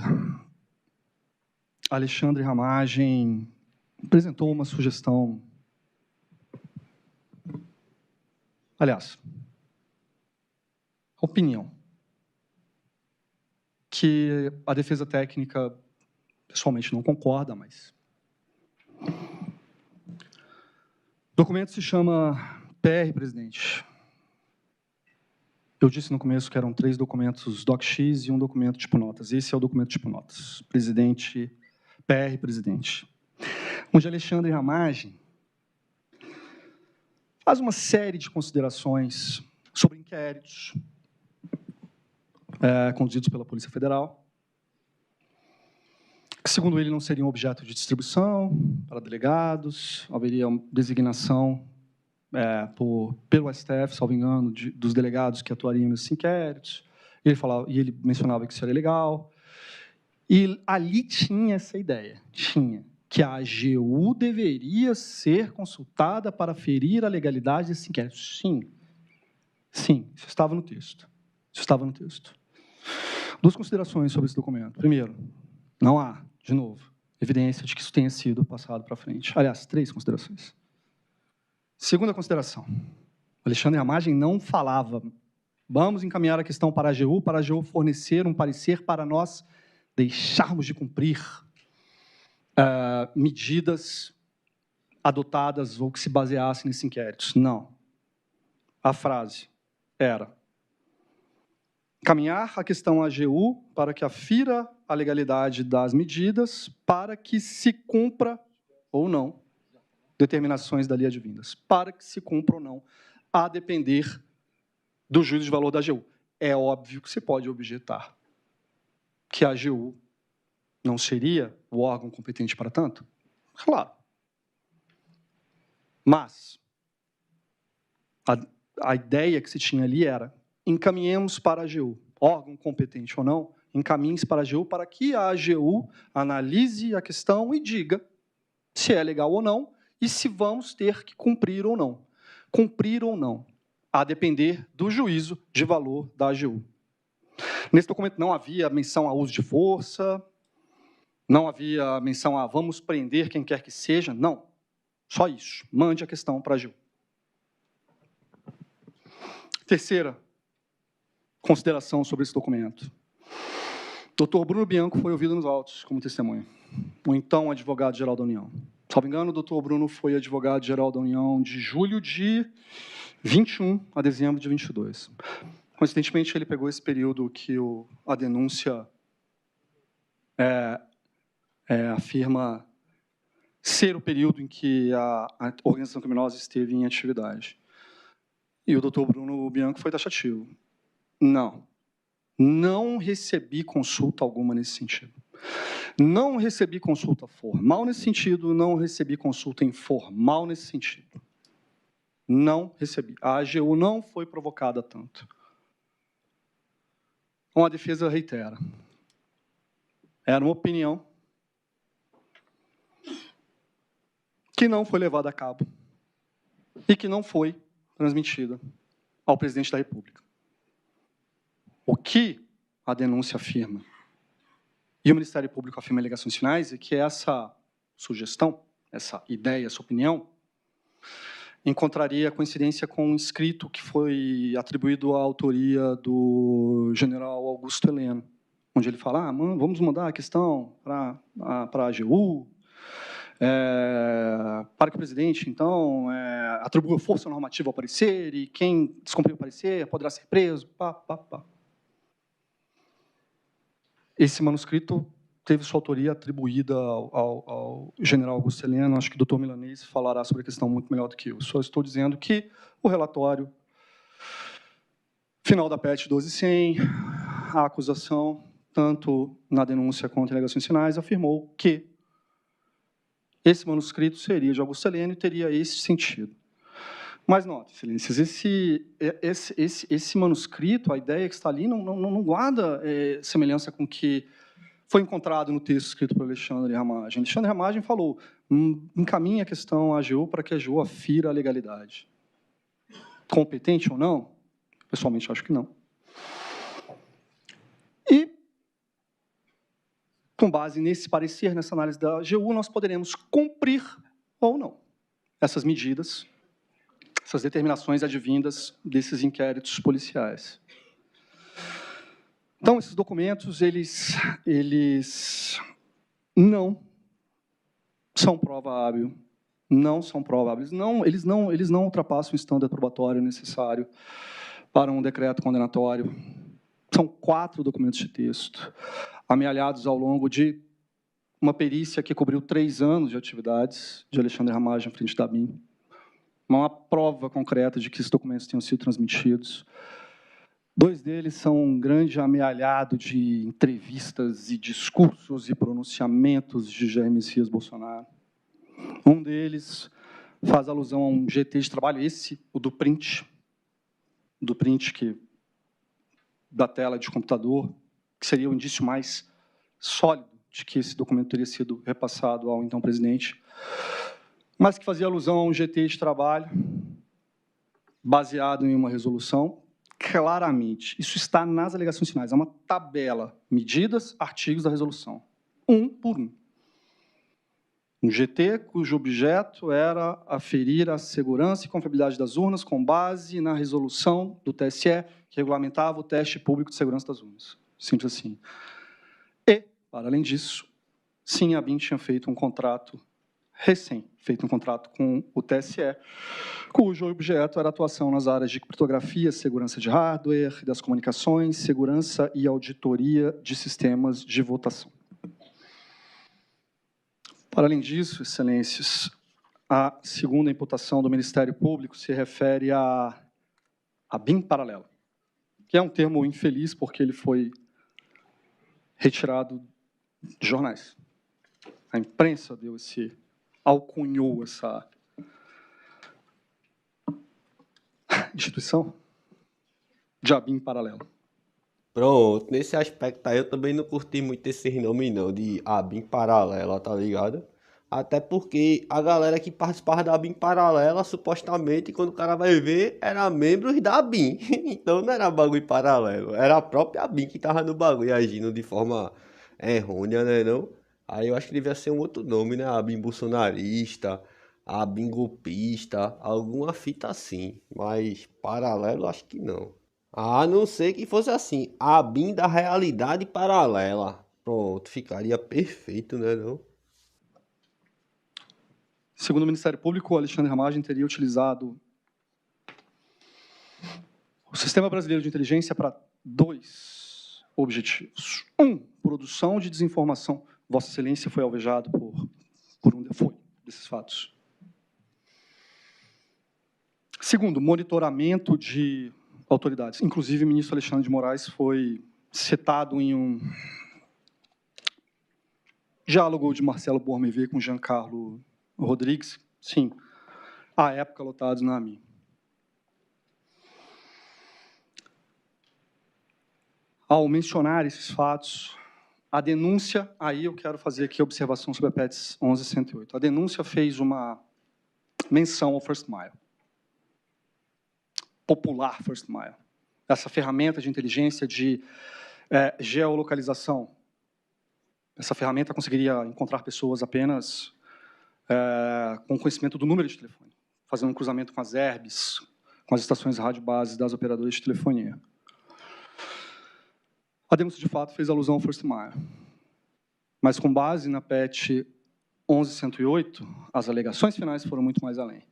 Alexandre Ramagem apresentou uma sugestão. Aliás, opinião, que a defesa técnica, pessoalmente, não concorda, mas... O documento se chama PR, presidente. Eu disse no começo que eram 3 documentos DocX e um documento tipo notas. Esse é o documento tipo notas. Presidente, PR, presidente. Onde Alexandre Ramagem faz uma série de considerações sobre inquéritos conduzidos pela Polícia Federal, que, segundo ele, não seriam objeto de distribuição para delegados, haveria uma designação pelo STF, salvo engano, dos delegados que atuariam nesses inquéritos. Ele mencionava que isso era legal. E ali tinha essa ideia, que a AGU deveria ser consultada para aferir a legalidade desse inquérito. Sim, isso estava no texto. Isso estava no texto. 2 considerações sobre esse documento. Primeiro, não há, de novo, evidência de que isso tenha sido passado para frente. Aliás, 3 considerações. Segunda consideração. Alexandre Ramagem não falava, vamos encaminhar a questão para a AGU fornecer um parecer para nós deixarmos de cumprir medidas adotadas ou que se baseassem nesses inquéritos. Não. A frase era: caminhar a questão à AGU para que afira a legalidade das medidas para que se cumpra ou não determinações dali advindas. Para que se cumpra ou não, a depender do juízo de valor da AGU. É óbvio que você pode objetar que a AGU não seria o órgão competente para tanto? Claro. Mas a ideia que se tinha ali era: encaminhemos para a AGU, órgão competente ou não, encaminhe-se para a AGU para que a AGU analise a questão e diga se é legal ou não e se vamos ter que cumprir ou não. Cumprir ou não, a depender do juízo de valor da AGU. Nesse documento não havia menção a uso de força, não havia menção a vamos prender quem quer que seja, não. Só isso, mande a questão para a AGU. Terceira consideração sobre esse documento. Dr. Bruno Bianco foi ouvido nos autos como testemunha, o então advogado-geral da União. Salvo engano, o Dr. Bruno foi advogado-geral da União de julho de 21 a dezembro de 22. Coincidentemente, ele pegou esse período que a denúncia afirma ser o período em que a organização criminosa esteve em atividade. E o doutor Bruno Bianco foi taxativo. Não recebi consulta alguma nesse sentido. Não recebi consulta formal nesse sentido, não recebi consulta informal nesse sentido. Não recebi. A AGU não foi provocada tanto. Uma defesa reitera. Era uma opinião que não foi levada a cabo e que não foi transmitida ao presidente da República. O que a denúncia afirma e o Ministério Público afirma em alegações finais é que essa sugestão, essa ideia, essa opinião, encontraria coincidência com um escrito que foi atribuído à autoria do general Augusto Heleno, onde ele fala, vamos mandar a questão para a AGU, para que o presidente, então, atribua força normativa ao parecer e quem descumprir o parecer poderá ser preso, Esse manuscrito teve sua autoria atribuída ao general Augusto Heleno. Acho que o doutor Milanês falará sobre a questão muito melhor do que eu. Só estou dizendo que o relatório final da PET 12.100, a acusação, tanto na denúncia quanto em alegações finais, afirmou que esse manuscrito seria de Augusto Heleno e teria esse sentido. Mas, note, excelências, esse manuscrito, a ideia que está ali, não guarda semelhança com o que foi encontrado no texto escrito por Alexandre Ramagem. Alexandre Ramagem falou, encaminha a questão à AGU para que a AGU afira a legalidade. Competente ou não? Pessoalmente, acho que não. E, com base nesse parecer, nessa análise da AGU, nós poderemos cumprir ou não essas medidas, essas determinações advindas desses inquéritos policiais. Então, esses documentos, eles não são prova hábil, não são prova hábil, eles não ultrapassam o estándar probatório necessário para um decreto condenatório. São 4 documentos de texto, amealhados ao longo de uma perícia que cobriu 3 anos de atividades de Alexandre Ramagem à frente da ABIN. Uma prova concreta de que esses documentos tenham sido transmitidos. 2 deles são um grande amealhado de entrevistas e discursos e pronunciamentos de Jair Messias Bolsonaro. Um deles faz alusão a um GT de trabalho, esse, o do print que, da tela de computador, que seria o indício mais sólido de que esse documento teria sido repassado ao então presidente, mas que fazia alusão a um GT de trabalho baseado em uma resolução. Claramente, isso está nas alegações finais, é uma tabela, medidas, artigos da resolução, um por um. Um GT cujo objeto era aferir a segurança e confiabilidade das urnas com base na resolução do TSE, que regulamentava o teste público de segurança das urnas. Simples assim. E, para além disso, sim, a ABIN tinha feito um contrato feito um contrato com o TSE, cujo objeto era a atuação nas áreas de criptografia, segurança de hardware, das comunicações, segurança e auditoria de sistemas de votação. Para além disso, excelências, a segunda imputação do Ministério Público se refere à ABIN paralela, que é um termo infeliz porque ele foi retirado de jornais. A imprensa alcunhou essa instituição de ABIN paralelo. Pronto, nesse aspecto aí eu também não curti muito esse nome não, de ABIN paralela, tá ligado? Até porque a galera que participava da ABIN paralela, supostamente, quando o cara vai ver, era membros da ABIN. Então não era bagulho paralelo, era a própria ABIN que tava no bagulho, agindo de forma errônea, né não? Aí eu acho que devia ser um outro nome, né? ABIN bolsonarista, ABIN golpista, alguma fita assim. Mas paralelo acho que não. A não ser que fosse assim, ABIN da realidade paralela. Pronto, ficaria perfeito, né não? Segundo o Ministério Público, o Alexandre Ramagem teria utilizado o Sistema Brasileiro de Inteligência para 2 objetivos. Produção de desinformação. Vossa Excelência foi alvejado por desses fatos. Segundo, monitoramento de autoridades. Inclusive, o ministro Alexandre de Moraes foi citado em um diálogo de Marcelo Bormevé com Giancarlo Rodrigues, sim, à época lotados na AMI. Ao mencionar esses fatos, a denúncia, aí eu quero fazer aqui a observação sobre a PETS 11.108. A denúncia fez uma menção ao First Mile, popular First Mile, essa ferramenta de inteligência de geolocalização. Essa ferramenta conseguiria encontrar pessoas apenas com conhecimento do número de telefone, fazendo um cruzamento com as ERBs, com as estações de rádio base das operadoras de telefonia. A denúncia, de fato, fez alusão ao First Mile. Mas, com base na PET 11.108, as alegações finais foram muito mais além.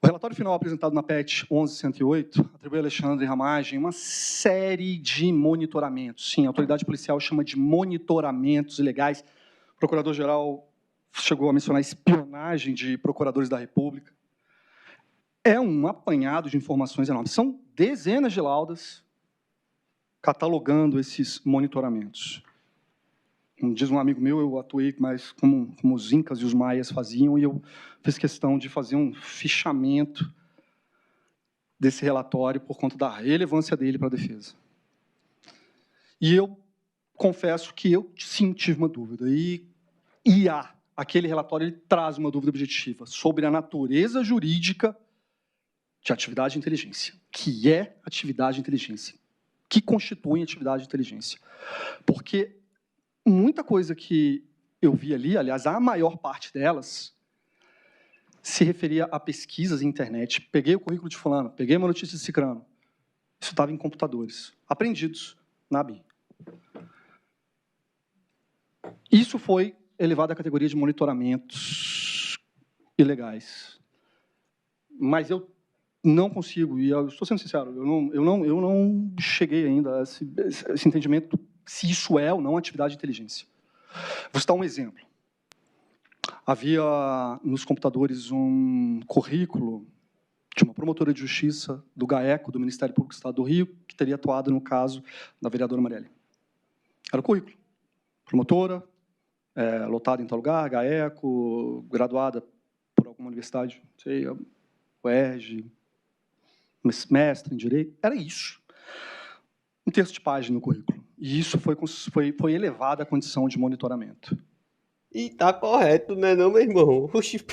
O relatório final apresentado na PET 11.108 atribui a Alexandre Ramagem uma série de monitoramentos. Sim, a autoridade policial chama de monitoramentos ilegais. O procurador-geral chegou a mencionar espionagem de procuradores da República. É um apanhado de informações enormes. São dezenas de laudas catalogando esses monitoramentos. Diz um amigo meu, eu atuei mais como os incas e os maias faziam, e eu fiz questão de fazer um fichamento desse relatório por conta da relevância dele para a defesa. E eu confesso que eu, sim, tive uma dúvida. E aquele relatório ele traz uma dúvida objetiva sobre a natureza jurídica de atividade de inteligência. Que é atividade de inteligência? Que constitui atividade de inteligência? Porque muita coisa que eu vi ali, aliás, a maior parte delas, se referia a pesquisas em internet. Peguei o currículo de fulano, peguei uma notícia de cicrano. Isso estava em computadores, apreendidos na ABIN. Isso foi elevado à categoria de monitoramentos ilegais. Mas eu não consigo, e eu estou sendo sincero, eu não cheguei ainda a esse entendimento se isso é ou não atividade de inteligência. Vou citar um exemplo. Havia nos computadores um currículo de uma promotora de justiça do GAECO, do Ministério Público do Estado do Rio, que teria atuado no caso da vereadora Marielle. Era o currículo. Promotora, lotada em tal lugar, GAECO, graduada por alguma universidade, não sei, UERJ, mestre em Direito. Era isso. Um terço de página no currículo. E isso foi elevado à condição de monitoramento. E tá correto, né não, meu irmão? Oxi,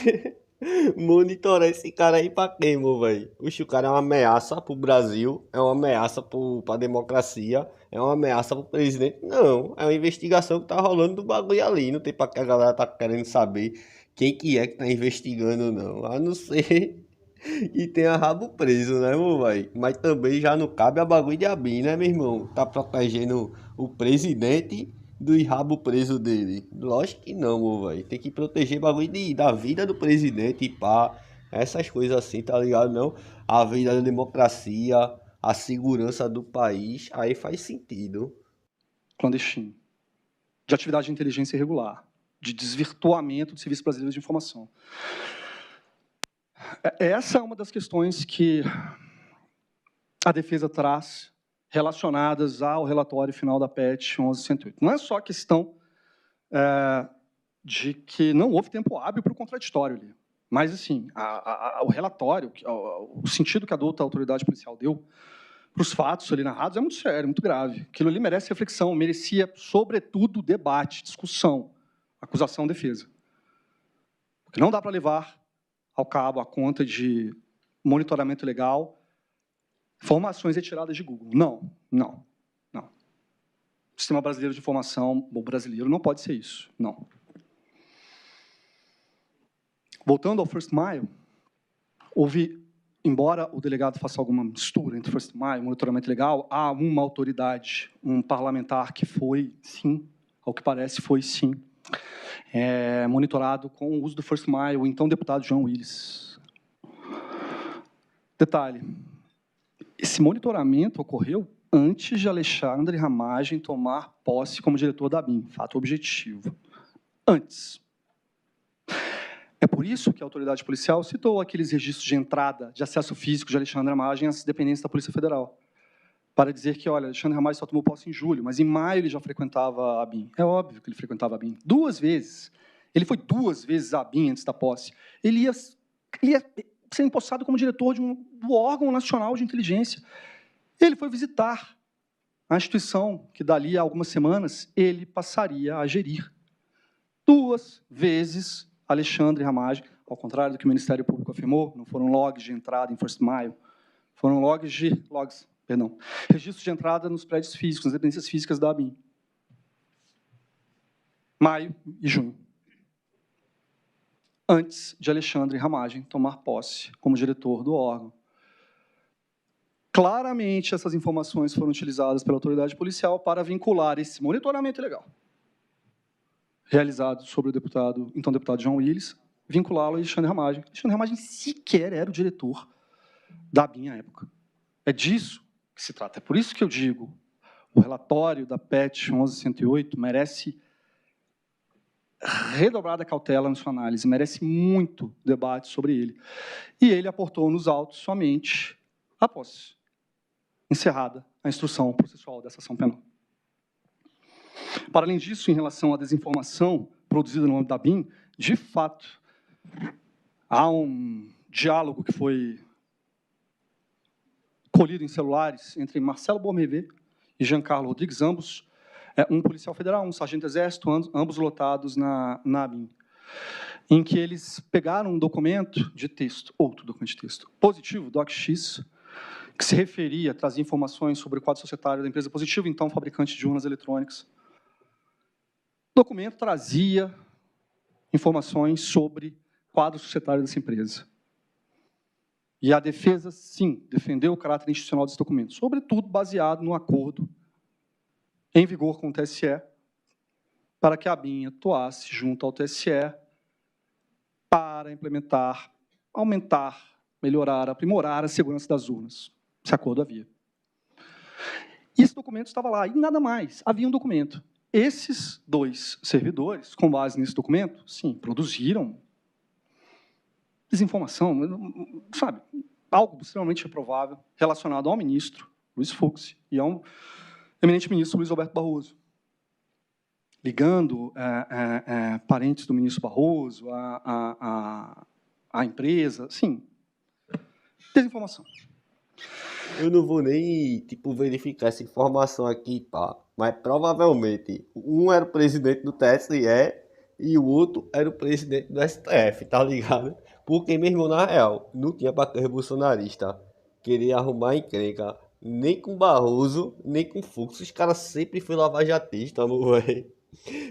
monitorar esse cara aí pra quê, meu velho? Oxi, o cara é uma ameaça pro Brasil, é uma ameaça pra democracia, é uma ameaça pro presidente. Não, é uma investigação que tá rolando do bagulho ali. Não tem pra que a galera tá querendo saber quem que é que tá investigando, não. A não ser e tenha rabo preso, né, meu velho? Mas também já não cabe a bagulho de ABIN, né, meu irmão? Tá protegendo o presidente do rabo preso dele. Lógico que não, meu velho. Tem que proteger bagulho da vida do presidente e pá. Essas coisas assim, tá ligado, não? A vida da democracia, a segurança do país, aí faz sentido. Clandestino. De atividade de inteligência irregular. De desvirtuamento do Serviço Brasileiro de Informação. Essa é uma das questões que a defesa traz relacionadas ao relatório final da PET 11.108. Não é só a questão de que não houve tempo hábil para o contraditório ali, mas, assim, o relatório, o sentido que a autoridade policial deu para os fatos ali narrados é muito sério, muito grave. Aquilo ali merece reflexão, merecia, sobretudo, debate, discussão, acusação, defesa. Porque não dá para levar ao cabo a conta de monitoramento legal, informações retiradas de Google. Não. O Sistema Brasileiro de Informação, o brasileiro, não pode ser isso. Não. Voltando ao First Mile, embora o delegado faça alguma mistura entre First Mile e monitoramento legal, há uma autoridade, um parlamentar que foi, sim, ao que parece, foi, sim, monitorado com o uso do First Mile, o então deputado João Willis. Detalhe, esse monitoramento ocorreu antes de Alexandre Ramagem tomar posse como diretor da ABIN, fato objetivo. Antes. É por isso que a autoridade policial citou aqueles registros de entrada de acesso físico de Alexandre Ramagem às dependências da Polícia Federal, para dizer que, olha, Alexandre Ramagem só tomou posse em julho, mas em maio ele já frequentava a ABIN. É óbvio que ele frequentava a ABIN. 2 vezes. Ele foi 2 vezes à ABIN antes da posse. Ele ia ser empossado como diretor do órgão nacional de inteligência. Ele foi visitar a instituição que, dali a algumas semanas, ele passaria a gerir. 2 vezes, Alexandre Ramagem, ao contrário do que o Ministério Público afirmou, não foram logs de entrada em First Mile, foram registros de entrada nos prédios físicos, nas dependências físicas da ABIN. Maio e junho. Antes de Alexandre Ramagem tomar posse como diretor do órgão. Claramente, essas informações foram utilizadas pela autoridade policial para vincular esse monitoramento ilegal realizado sobre o então deputado João Willis, vinculá-lo a Alexandre Ramagem. Alexandre Ramagem sequer era o diretor da ABIN à época. É disso que se trata. É por isso que eu digo, o relatório da PET 1108 merece redobrada cautela na sua análise, merece muito debate sobre ele. E ele aportou nos autos somente após encerrada a instrução processual dessa ação penal. Para além disso, em relação à desinformação produzida no âmbito da ABIN, de fato, há um diálogo que foi colhido em celulares entre Marcelo Bormevé e Giancarlo Rodrigues, ambos um policial federal, um sargento do Exército, ambos lotados na ABIN, em que eles pegaram um documento de texto, outro documento de texto, positivo, DocX, que se referia, trazia informações sobre o quadro societário da empresa Positivo, então fabricante de urnas eletrônicas. O documento trazia informações sobre o quadro societário dessa empresa. E a defesa, sim, defendeu o caráter institucional desse documento, sobretudo baseado no acordo em vigor com o TSE, para que a ABIN atuasse junto ao TSE para implementar, aumentar, melhorar, aprimorar a segurança das urnas. Esse acordo havia. E esse documento estava lá, e nada mais, havia um documento. Esses 2 servidores, com base nesse documento, sim, produziram desinformação, sabe, algo extremamente reprovável relacionado ao ministro Luiz Fux e ao eminente ministro Luiz Roberto Barroso, ligando parentes do ministro Barroso à empresa, sim, desinformação. Eu não vou nem, verificar essa informação aqui, pá. Mas provavelmente um era o presidente do TSE e o outro era o presidente do STF, tá ligado? Porque, meu irmão, na real, não tinha pra que bolsonarista querer arrumar encrenca nem com Barroso, nem com Fux. Os caras sempre foi lavajatista, meu velho.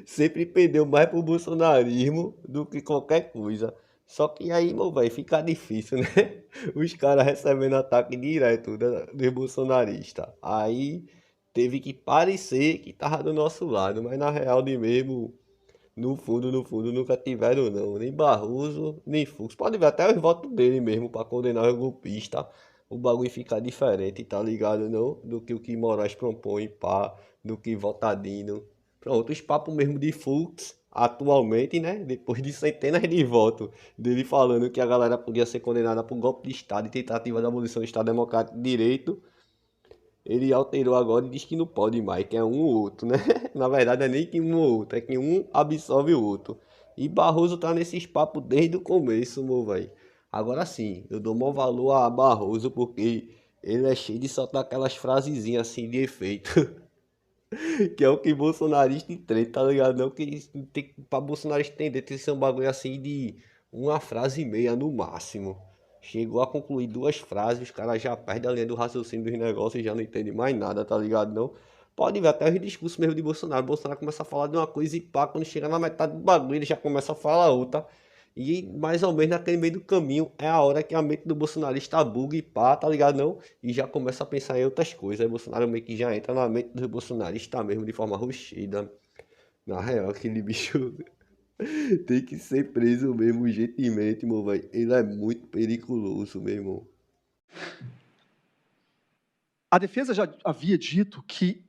Sempre pendeu mais pro bolsonarismo do que qualquer coisa. Só que aí, meu velho, fica difícil, né? Os caras recebendo ataque direto dos bolsonaristas. Aí teve que parecer que tava do nosso lado, mas na real de mesmo, no fundo, nunca tiveram não. Nem Barroso, nem Fux. Pode ver até os votos dele mesmo pra condenar o golpista. O bagulho fica diferente, tá ligado, não? Do que o que Moraes propõe, pá, do que Votadinho. Pronto, os papos mesmo de Fux, atualmente, né? Depois de centenas de votos dele falando que a galera podia ser condenada por golpe de Estado e tentativa de abolição do Estado Democrático de Direito, ele alterou agora e diz que não pode mais, que é um ou outro, né? Na verdade, é nem que um ou outro, é que um absolve o outro. E Barroso tá nesses papos desde o começo, meu velho. Agora sim, eu dou maior valor a Barroso porque ele é cheio de soltar aquelas frasezinhas assim de efeito. Que é o que bolsonarista entende, tá ligado? Não que tem, pra bolsonarista entender, tem que ser um bagulho assim de uma frase e meia no máximo. Chegou a concluir 2 frases, os caras já perdem a linha do raciocínio dos negócios e já não entendem mais nada, tá ligado? Não? Pode ver até os discursos mesmo de Bolsonaro. Bolsonaro começa a falar de uma coisa e pá, quando chega na metade do bagulho ele já começa a falar outra. E mais ou menos naquele meio do caminho é a hora que a mente do bolsonarista buga e pá, tá ligado não? E já começa a pensar em outras coisas. Aí Bolsonaro meio que já entra na mente do bolsonarista mesmo de forma rushida. Na real, aquele bicho tem que ser preso mesmo urgentemente, meu velho. Ele é muito periculoso, meu irmão. A defesa já havia dito que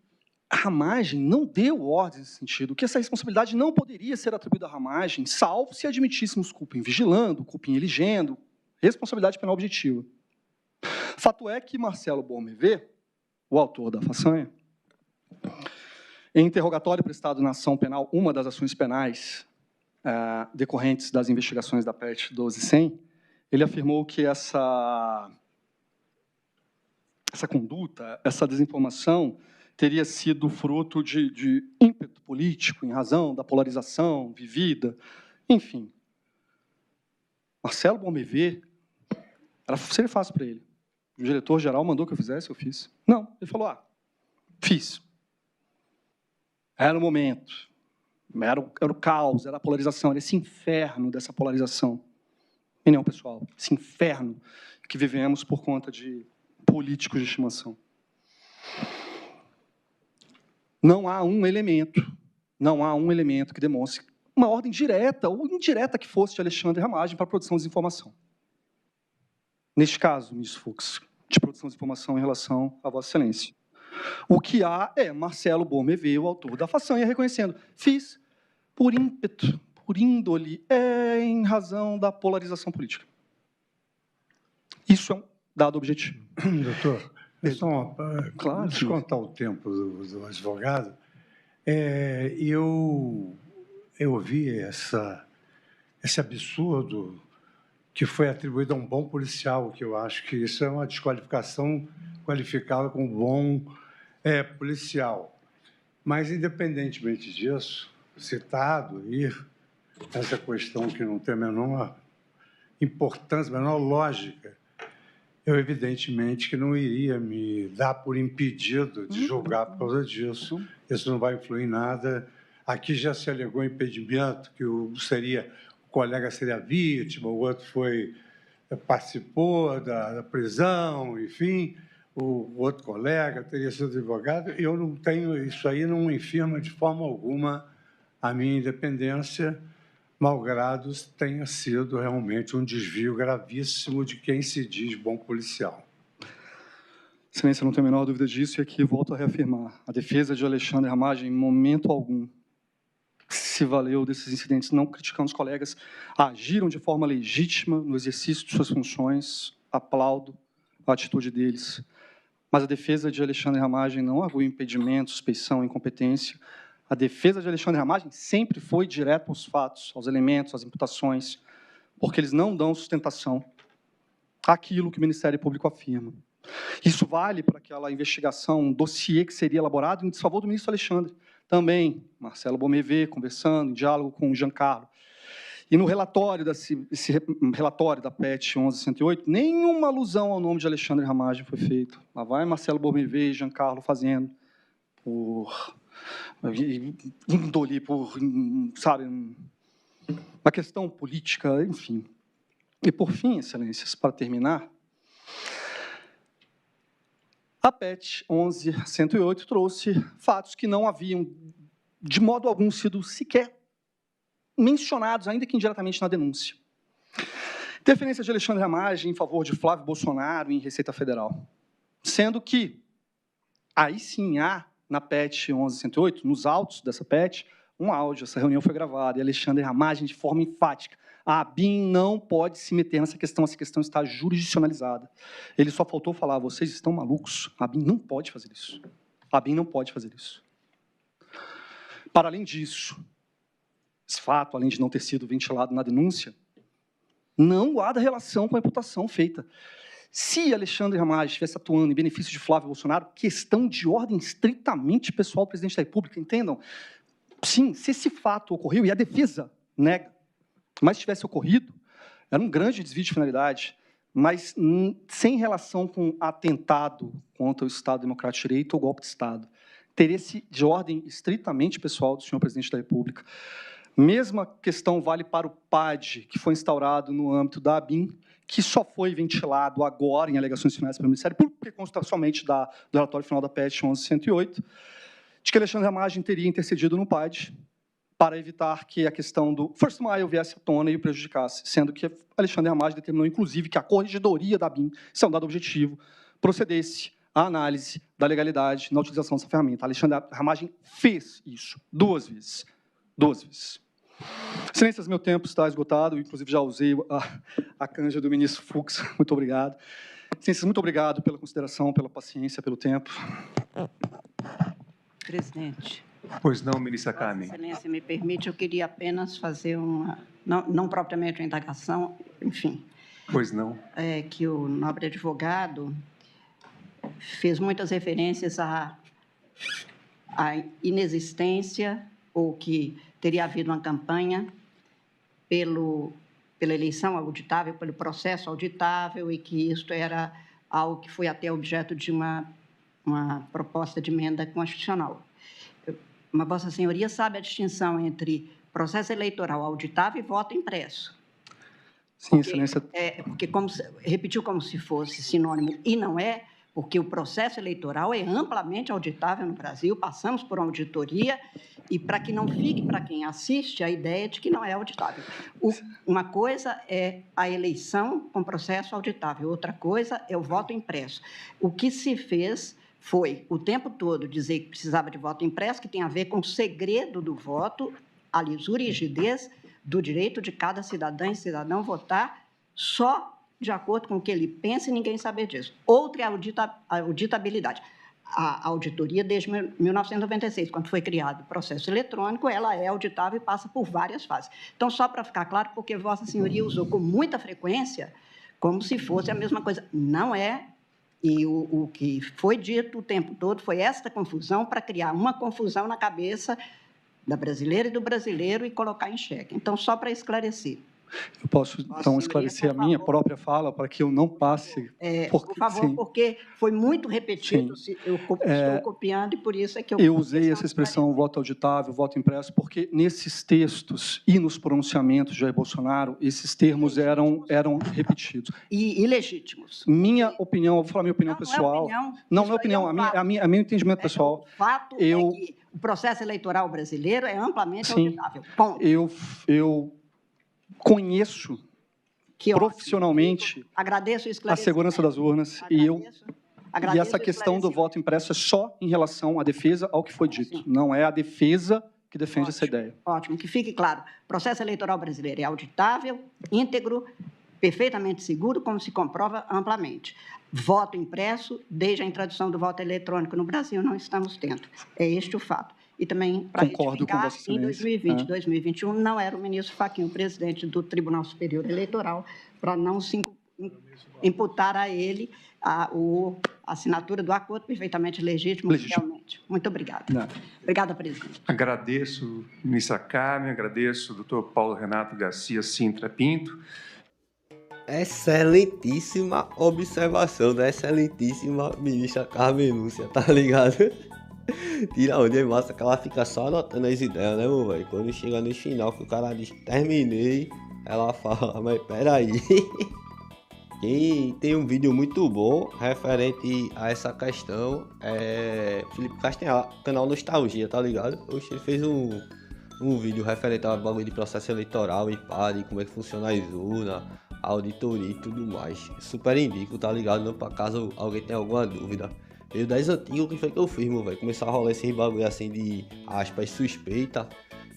a Ramagem não deu ordem nesse sentido, que essa responsabilidade não poderia ser atribuída à Ramagem, salvo se admitíssemos culpa em vigilando, culpa em eligendo, responsabilidade penal objetiva. Fato é que Marcelo Bormevê, o autor da façanha, em interrogatório prestado na ação penal, uma das ações penais decorrentes das investigações da PET 12.100, ele afirmou que essa conduta, essa desinformação, teria sido fruto de ímpeto político, em razão da polarização vivida, enfim. Marcelo Bormevê, seria fácil para ele. O diretor-geral mandou que eu fizesse, eu fiz. Não, ele falou, fiz. Era o momento, era o caos, era a polarização, era esse inferno dessa polarização. Opinião pessoal, esse inferno que vivemos por conta de políticos de estimação. Não há um elemento que demonstre uma ordem direta ou indireta que fosse de Alexandre Ramagem para a produção de desinformação. Neste caso, ministro Fux, de produção de informação em relação a Vossa Excelência. O que há é Marcelo Bormevê, o autor da façanha, reconhecendo, fiz por ímpeto, por índole, em razão da polarização política. Isso é um dado objetivo. Doutor, claro, descontar o tempo do advogado, eu ouvi esse absurdo que foi atribuído a um bom policial, que eu acho que isso é uma desqualificação qualificada como bom policial. Mas, independentemente disso, citado aí, essa questão que não tem a menor importância, a menor lógica, eu, evidentemente, que não iria me dar por impedido de julgar por causa disso. Isso não vai influir em nada. Aqui já se alegou impedimento, que o colega seria vítima, o outro participou da prisão, enfim, o outro colega teria sido advogado. Eu não tenho, isso aí não infirma de forma alguma a minha independência, malgrado tenha sido realmente um desvio gravíssimo de quem se diz bom policial. Excelência, não tenho a menor dúvida disso, e aqui volto a reafirmar. A defesa de Alexandre Ramagem, em momento algum, se valeu desses incidentes, não criticando os colegas, agiram de forma legítima no exercício de suas funções, aplaudo a atitude deles. Mas a defesa de Alexandre Ramagem não arguiu impedimento, suspeição, incompetência. A defesa de Alexandre Ramagem sempre foi direto aos fatos, aos elementos, às imputações, porque eles não dão sustentação àquilo que o Ministério Público afirma. Isso vale para aquela investigação, um dossiê que seria elaborado em desfavor do ministro Alexandre. Também, Marcelo Bormevê, conversando, em diálogo com o Giancarlo. E no relatório, esse relatório da PET 11.108, nenhuma alusão ao nome de Alexandre Ramagem foi feita. Lá vai Marcelo Bormevê e Giancarlo fazendo, por índole, sabe, uma questão política, enfim. E, por fim, excelências, para terminar, a PET 11.108 trouxe fatos que não haviam, de modo algum, sido sequer mencionados, ainda que indiretamente, na denúncia. Interferência de Alexandre Ramagem em favor de Flávio Bolsonaro em Receita Federal. Sendo que, aí sim há, na PET 11.108, nos autos dessa PET, um áudio, essa reunião foi gravada, e Alexandre Ramagem, de forma enfática, a ABIN não pode se meter nessa questão, essa questão está jurisdicionalizada. Ele só faltou falar, vocês estão malucos, a ABIN não pode fazer isso. A ABIN não pode fazer isso. Para além disso, esse fato, além de não ter sido ventilado na denúncia, não há relação com a imputação feita. Se Alexandre Ramagem estivesse atuando em benefício de Flávio Bolsonaro, questão de ordem estritamente pessoal do presidente da República, entendam? Sim, se esse fato ocorreu, e a defesa nega, mas tivesse ocorrido, era um grande desvio de finalidade, mas sem relação com atentado contra o Estado Democrático de Direito ou golpe de Estado. Teria-se de ordem estritamente pessoal do senhor presidente da República. Mesma questão vale para o PAD, que foi instaurado no âmbito da ABIN, que só foi ventilado agora em alegações finais pelo Ministério Público, porque consta somente do relatório final da PET 11.108, de que Alexandre Ramagem teria intercedido no PAD para evitar que a questão do First Mile viesse à tona e o prejudicasse, sendo que Alexandre Ramagem determinou, inclusive, que a corregedoria da BIM, isso é um dado objetivo, procedesse à análise da legalidade na utilização dessa ferramenta. Alexandre Ramagem fez isso 2 vezes. 2 vezes. Excelências, meu tempo está esgotado, inclusive já usei a canja do ministro Fux. Muito obrigado. Excelências, muito obrigado pela consideração, pela paciência, pelo tempo. Presidente. Pois não, ministra Vossa Carmen. Excelência me permite, eu queria apenas fazer uma, não propriamente uma indagação, enfim, Pois não. que o nobre advogado fez muitas referências à inexistência ou que teria havido uma campanha pela eleição auditável, pelo processo auditável e que isto era algo que foi até objeto de uma proposta de emenda constitucional. Mas Vossa Senhoria sabe a distinção entre processo eleitoral auditável e voto impresso. Sim, Excelência. Porque repetiu como se fosse sinônimo, e não é, porque o processo eleitoral é amplamente auditável no Brasil, passamos por uma auditoria, e para que não fique para quem assiste a ideia de que não é auditável. Uma coisa é a eleição com processo auditável, outra coisa é o voto impresso. O que se fez foi, o tempo todo, dizer que precisava de voto impresso, que tem a ver com o segredo do voto, a lisura e rigidez do direito de cada cidadã e cidadão votar só de acordo com o que ele pensa e ninguém saber disso. Outra é a auditabilidade. A auditoria, desde 1996, quando foi criado o processo eletrônico, ela é auditável e passa por várias fases. Então, só para ficar claro, porque Vossa Senhoria usou com muita frequência, como se fosse a mesma coisa. Não é. E o que foi dito o tempo todo foi esta confusão para criar uma confusão na cabeça da brasileira e do brasileiro e colocar em xeque. Então, só para esclarecer. Eu posso, então, esclarecer a minha própria fala para que eu não passe... Por favor, sim. Porque foi muito repetido, eu estou copiando e por isso é que eu usei essa expressão voto auditável, voto impresso, porque nesses textos e nos pronunciamentos de Jair Bolsonaro, esses termos eram repetidos. E ilegítimos. Minha opinião, eu vou falar minha opinião pessoal. Não é opinião, a meu entendimento pessoal. O fato é que o processo eleitoral brasileiro é amplamente auditável. Ponto. Eu conheço profissionalmente a segurança das urnas e essa questão do voto impresso é só em relação à defesa ao que foi dito. Sim. Não é a defesa que defende essa ideia. Ótimo, que fique claro. O processo eleitoral brasileiro é auditável, íntegro, perfeitamente seguro, como se comprova amplamente. Voto impresso, desde a introdução do voto eletrônico no Brasil, não estamos tendo. É este o fato. E também, para retificar, em 2020 e 2021, não era o ministro Fachin o presidente do Tribunal Superior Eleitoral, para não se imputar a ele a assinatura do acordo perfeitamente legítimo, realmente. Muito obrigada. Obrigada, presidente. Agradeço, ministra Carmen, agradeço, doutor Paulo Renato Garcia Sintra Pinto. Excelentíssima observação da excelentíssima ministra Carmen Lúcia, tá ligado? Tira onde é massa que ela fica só anotando as ideias, né, meu velho? Quando chega no final que o cara diz terminei, ela fala, mas peraí. Quem tem um vídeo muito bom referente a essa questão é Felipe Castanhar, canal Nostalgia, tá ligado? Oxe, ele fez um vídeo referente ao bagulho de processo eleitoral e pá, de como é que funciona as urnas, a auditoria e tudo mais. Super indico, tá ligado? Não, pra caso alguém tenha alguma dúvida. Eu das antigas, o que foi que eu fiz, meu velho? Começar a rolar esses bagulho assim de aspas suspeita.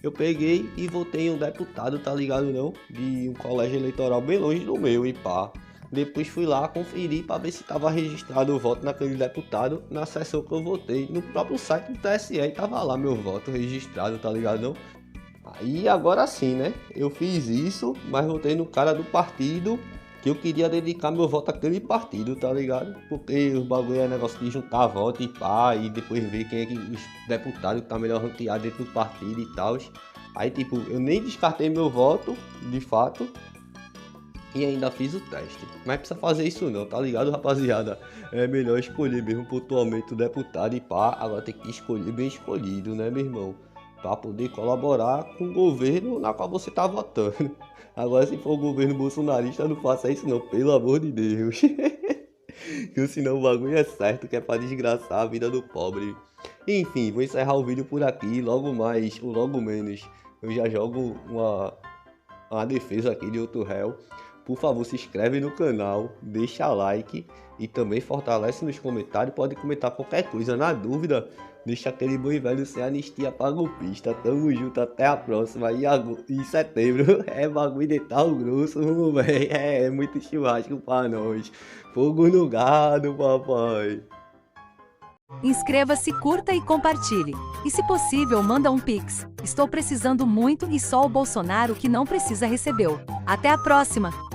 Eu peguei e votei em um deputado, tá ligado não? De um colégio eleitoral bem longe do meu e pá. Depois fui lá conferir pra ver se tava registrado o voto naquele deputado na sessão que eu votei. No próprio site do TSE e tava lá meu voto registrado, tá ligado não? Aí agora sim, né? Eu fiz isso, mas votei no cara do partido que eu queria dedicar meu voto àquele partido, tá ligado? Porque o bagulho é negócio de juntar voto e pá, e depois ver quem é que os deputados que tá melhor ranqueado dentro do partido e tal. Aí, tipo, eu nem descartei meu voto, de fato, e ainda fiz o teste. Mas precisa fazer isso não, tá ligado, rapaziada? É melhor escolher mesmo pontualmente o deputado e pá, agora tem que escolher bem escolhido, né, meu irmão? Pra poder colaborar com o governo na qual você tá votando. Agora, se for o governo bolsonarista, não faça isso não, pelo amor de Deus. Que senão o bagulho é certo, que é pra desgraçar a vida do pobre. Enfim, vou encerrar o vídeo por aqui. Logo mais, ou logo menos, eu já jogo uma defesa aqui de outro réu. Por favor, se inscreve no canal, deixa like e também fortalece nos comentários. Pode comentar qualquer coisa. Na dúvida, deixa aquele boi velho sem anistia pra golpista. Tamo junto, até a próxima. E em setembro é bagulho de tal grosso, véi. É muito churrasco pra nós. Fogo no gado, papai. Inscreva-se, curta e compartilhe. E se possível, manda um Pix. Estou precisando muito e só o Bolsonaro que não precisa recebeu. Até a próxima!